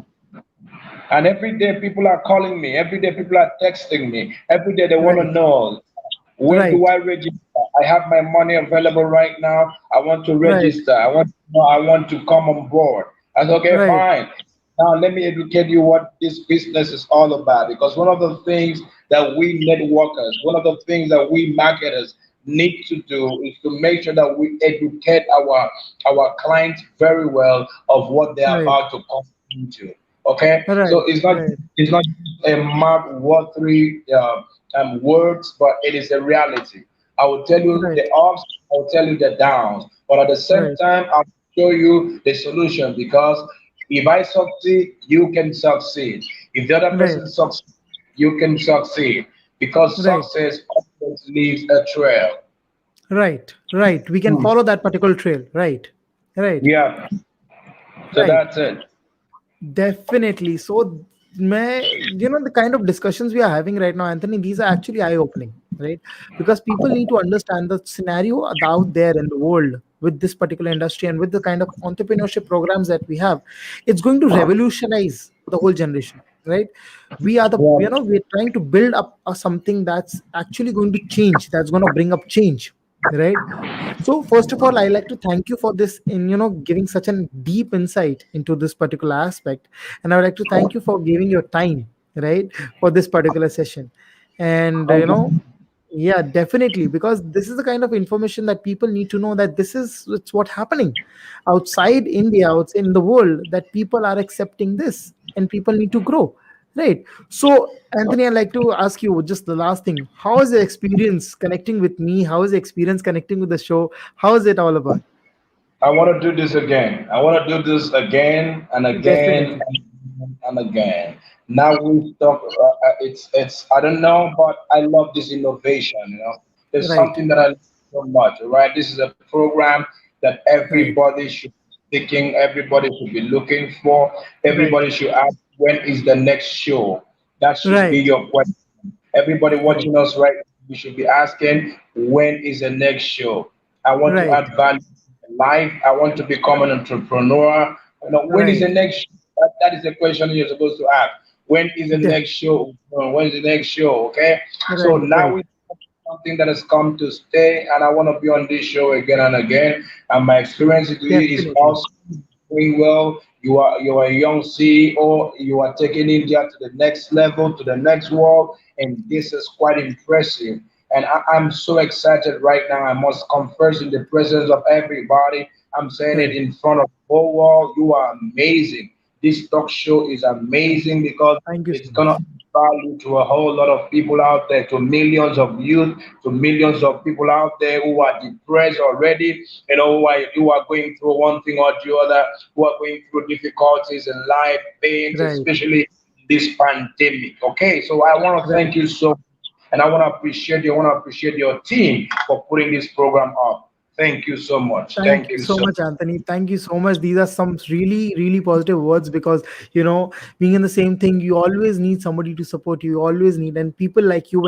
And every day people are calling me. Every day people are texting me. Every day they want to Right, know, where do right, I register? I have my money available right now. I want to right, register. I want to come on board. I said, okay, right, fine. Now let me educate you what this business is all about. Because one of the things that we networkers, one of the things that we marketers need to do is to make sure that we educate our clients very well of what they're right, about to come into. Okay, so right, right, it's not just a mark worthy words, but it is a reality. I will tell you right, the ups, I will tell you the downs, but at the same right, time, I'll show you the solution because if I succeed, you can succeed. If the other right, person succeeds, you can succeed because right, success always leaves a trail. right, right. We can follow that particular trail. Right, right, Yeah, so right. that's it. Definitely. So, the kind of discussions we are having right now, Anthony, these are actually eye-opening, right? Because people need to understand the scenario out there in the world with this particular industry and with the kind of entrepreneurship programs that we have. It's going to revolutionize the whole generation, right? We're trying to build up something that's actually going to change, that's going to bring up change, right? So first of all, I like to thank you for this in giving such a deep insight into this particular aspect, and I would like to thank you for giving your time, right, for this particular session. And Okay. yeah, definitely, because this is the kind of information that people need to know, that this is it's what happening outside India, outside in the world, that people are accepting this and people need to grow. Right. So, Anthony, I'd like to ask you just the last thing. How is the experience connecting with me? How is the experience connecting with the show? How is it all about? I want to do this again. I want to do this again and again Definitely. and again. Now we talk. It's. I don't know, but I love this innovation. It's Right. something that I love so much. Right. This is a program that Right. everybody should be thinking. Everybody should be looking for. Right. Everybody should ask, when is the next show? That should be Right. your question. Everybody Right. watching us right now, you should be asking, when is the next show? I want to Right. add value in life. I want to become an entrepreneur. When is the Right. next show? That is the question you're supposed to ask. When is the De- next show? When is the next show? Okay. So right. now Right. we something that has come to stay, and I want to be on this show again and again. And my experience with you is Definitely. awesome, doing well. You are a young CEO. You are taking India to the next level, to the next world, and this is quite impressive. And I'm so excited right now. I must confess in the presence of everybody. I'm saying it Right. in front of the whole world. You are amazing. This talk show is amazing because Thank you so it's gonna much. add value to a whole lot of people out there, to millions of youth, to millions of people out there who are depressed already, who are going through one thing or the other, who are going through difficulties in life, pains, Right. especially this pandemic. Okay, so I want to Right. thank you so much, and I want to appreciate you. I want to appreciate your team for putting this program up. Thank you so much. Thank Thank you you so so. much, Anthony. Thank you so much. These are some really, really positive words because, being in the same thing, you always need somebody to support you. You always need, and people like you,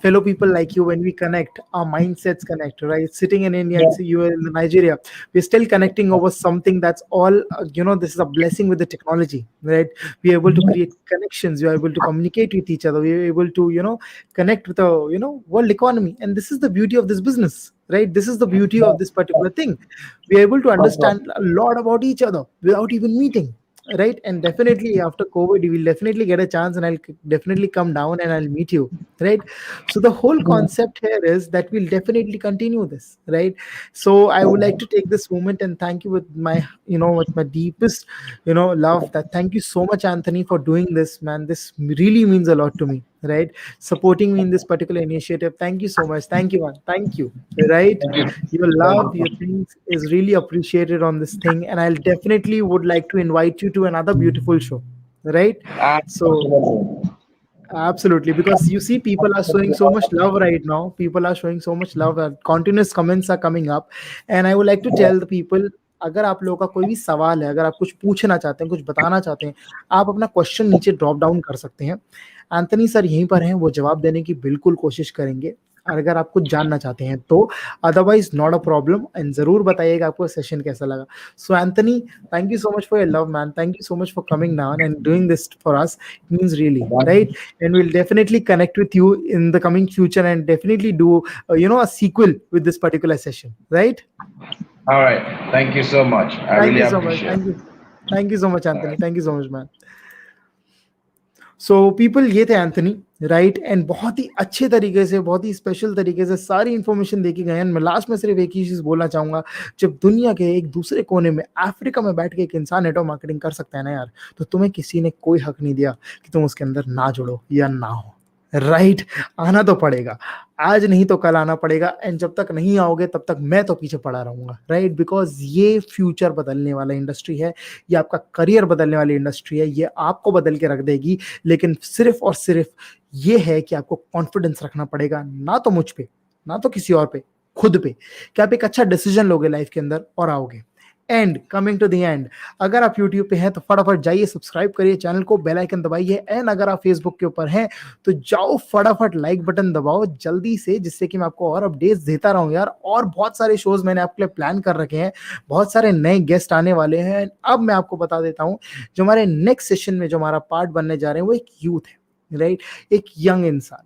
fellow people like you, when we connect, our mindsets connect, right? Sitting in India and Yeah. see you in Nigeria, we're still connecting over something that's all, this is a blessing with the technology, right? We're able to create connections. You're able to communicate with each other. We're able to, connect with the, world economy. And this is the beauty of this business, right? This is the beauty of this particular thing. We are able to understand a lot about each other without even meeting, right? And definitely after COVID, you will definitely get a chance, and I'll definitely come down and I'll meet you, right? So the whole concept here is that we'll definitely continue this, right? So I would like to take this moment and thank you with my, with my deepest, love, that thank you so much, Anthony, for doing this, man. This really means a lot to me, right? Supporting me in this particular initiative. Thank you so much. Thank you, man. Thank you, right? Thank you. Your love, your things is really appreciated on this thing, and I'll definitely would like to invite you to another beautiful show, right? So Absolutely. absolutely, because you see, people are showing so much love right now. People are showing so much love. Continuous comments are coming up, and I would like to tell the people, अगर आप लोगों का कोई भी सवाल है, अगर आप कुछ पूछना चाहते हैं, कुछ बताना चाहते हैं, आप अपना क्वेश्चन नीचे ड्रॉप डाउन कर सकते हैं। एंथनी सर यहीं पर हैं, वो जवाब देने की बिल्कुल कोशिश करेंगे। और अगर आप कुछ जानना चाहते हैं तो otherwise not a problem, and जरूर बताइएगा आपको सेशन कैसा लगा। सो Anthony, thank you so much for your love, man. Thank you so much for coming down and doing this for us. It means really, right? And we'll definitely connect with you in the coming future and definitely do a sequel with this particular session, right? All right. Thank you so much. I Thank really you so much. appreciate it. Thank you so much, All Anthony. right. Thank you so much, man. So people, ये थे Anthony, right? And बहुत ही अच्छे तरीके से, बहुत ही special तरीके से सारी इंफॉर्मेशन देके गए हैं। मैं लास्ट में सिर्फ एक ही चीज बोलना चाहूंगा, जब दुनिया के एक दूसरे कोने में अफ्रीका में बैठ के एक इंसान नेटवर्क मार्केटिंग कर सकता है ना यार, तो तुम्हें किसी ने कोई हक नहीं दिया कि तुम उसके अंदर ना जुड़ो या ना हो, राइट? आना तो पड़ेगा, आज नहीं तो कल आना पड़ेगा, एंड जब तक नहीं आओगे तब तक मैं तो पीछे पड़ा रहूंगा, राइट? बिकॉज ये फ्यूचर बदलने वाला इंडस्ट्री है, ये आपका करियर बदलने वाली इंडस्ट्री है, ये आपको बदल के रख देगी। लेकिन सिर्फ और सिर्फ ये है कि आपको कॉन्फिडेंस रखना पड़ेगा, ना तो मुझ पे, ना तो किसी और पे, खुद पे, कि आप एक अच्छा डिसीजन लोगे लाइफ के अंदर और आओगे। And coming to the end, अगर आप YouTube पे हैं तो फटाफट जाइए, सब्सक्राइब करिए चैनल को, बेल आइकन दबाइए, एंड अगर आप Facebook के ऊपर हैं तो जाओ फटाफट लाइक बटन दबाओ जल्दी से, जिससे कि मैं आपको और अपडेट्स देता रहूं यार। और बहुत सारे शोज मैंने आपके लिए प्लान कर रखे हैं, बहुत सारे नए गेस्ट आने वाले हैं। अब मैं आपको बता देता हूं, जो हमारे नेक्स्ट सेशन में जो हमारा पार्ट बनने जा रहे हैं वो एक यूथ है, राइट? एक यंग इंसान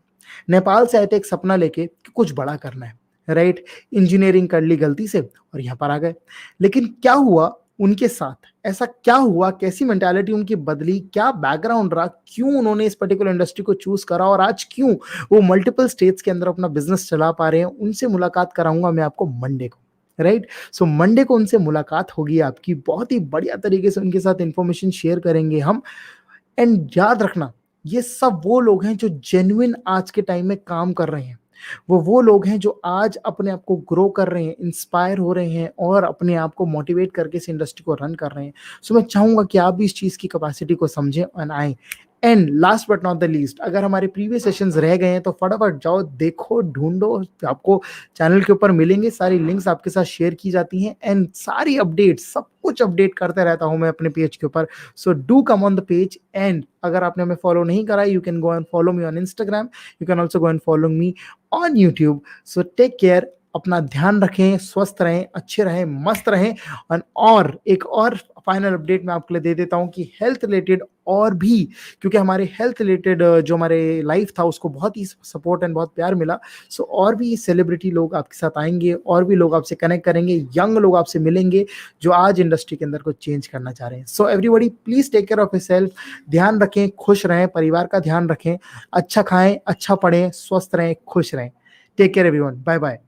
नेपाल से आए थे एक सपना लेके कि कुछ बड़ा करना है, राइट? इंजीनियरिंग कर ली गलती से और यहाँ पर आ गए। लेकिन क्या हुआ उनके साथ, ऐसा क्या हुआ, कैसी मेंटालिटी उनकी बदली, क्या बैकग्राउंड रहा, क्यों उन्होंने इस पर्टिकुलर इंडस्ट्री को चूज करा, और आज क्यों वो मल्टीपल स्टेट्स के अंदर अपना बिजनेस चला पा रहे हैं, उनसे मुलाकात कराऊंगा मैं आपको मंडे को, राइट? सो मंडे को उनसे मुलाकात होगी आपकी, बहुत ही बढ़िया तरीके से उनके साथ इंफॉर्मेशन शेयर करेंगे हम। एंड याद रखना, ये सब वो लोग हैं जो जेन्युइन आज के टाइम में काम कर रहे हैं, वो लोग हैं जो आज अपने आप को ग्रो कर रहे हैं, इंस्पायर हो रहे हैं और अपने आप को मोटिवेट करके इस इंडस्ट्री को रन कर रहे हैं। सो मैं चाहूंगा कि आप भी इस चीज की कैपेसिटी को समझें और आए। And last but not the least, अगर हमारे प्रीवियस सेशंस रह गए हैं तो फटाफट जाओ, देखो, ढूंढो, आपको चैनल के ऊपर मिलेंगे, सारी लिंक्स आपके साथ शेयर की जाती हैं एंड सारी अपडेट, सब कुछ अपडेट करते रहता हूं मैं अपने पेज के ऊपर। So do come on the page. And अगर आपने हमें फॉलो नहीं करा, you can go and follow me on Instagram, you can also go and follow me on YouTube. So take care, अपना ध्यान रखें, स्वस्थ रहें, अच्छे रहें, मस्त रहें। और एक और फाइनल अपडेट मैं आपके लिए दे देता हूं कि हेल्थ रिलेटेड और भी, क्योंकि हमारे हेल्थ रिलेटेड जो हमारे लाइफ था उसको बहुत ही सपोर्ट एंड बहुत प्यार मिला। सो और भी सेलिब्रिटी लोग आपके साथ आएंगे, और भी लोग आपसे कनेक्ट करेंगे, यंग लोग आपसे मिलेंगे जो आज इंडस्ट्री के अंदर कुछ चेंज करना चाह रहे हैं। So everybody please take care of yourself, ध्यान रखें, खुश रहें, परिवार का ध्यान रखें, अच्छा खाएं, अच्छा पढ़ें, स्वस्थ रहें, खुश रहें। Take care everyone, bye bye.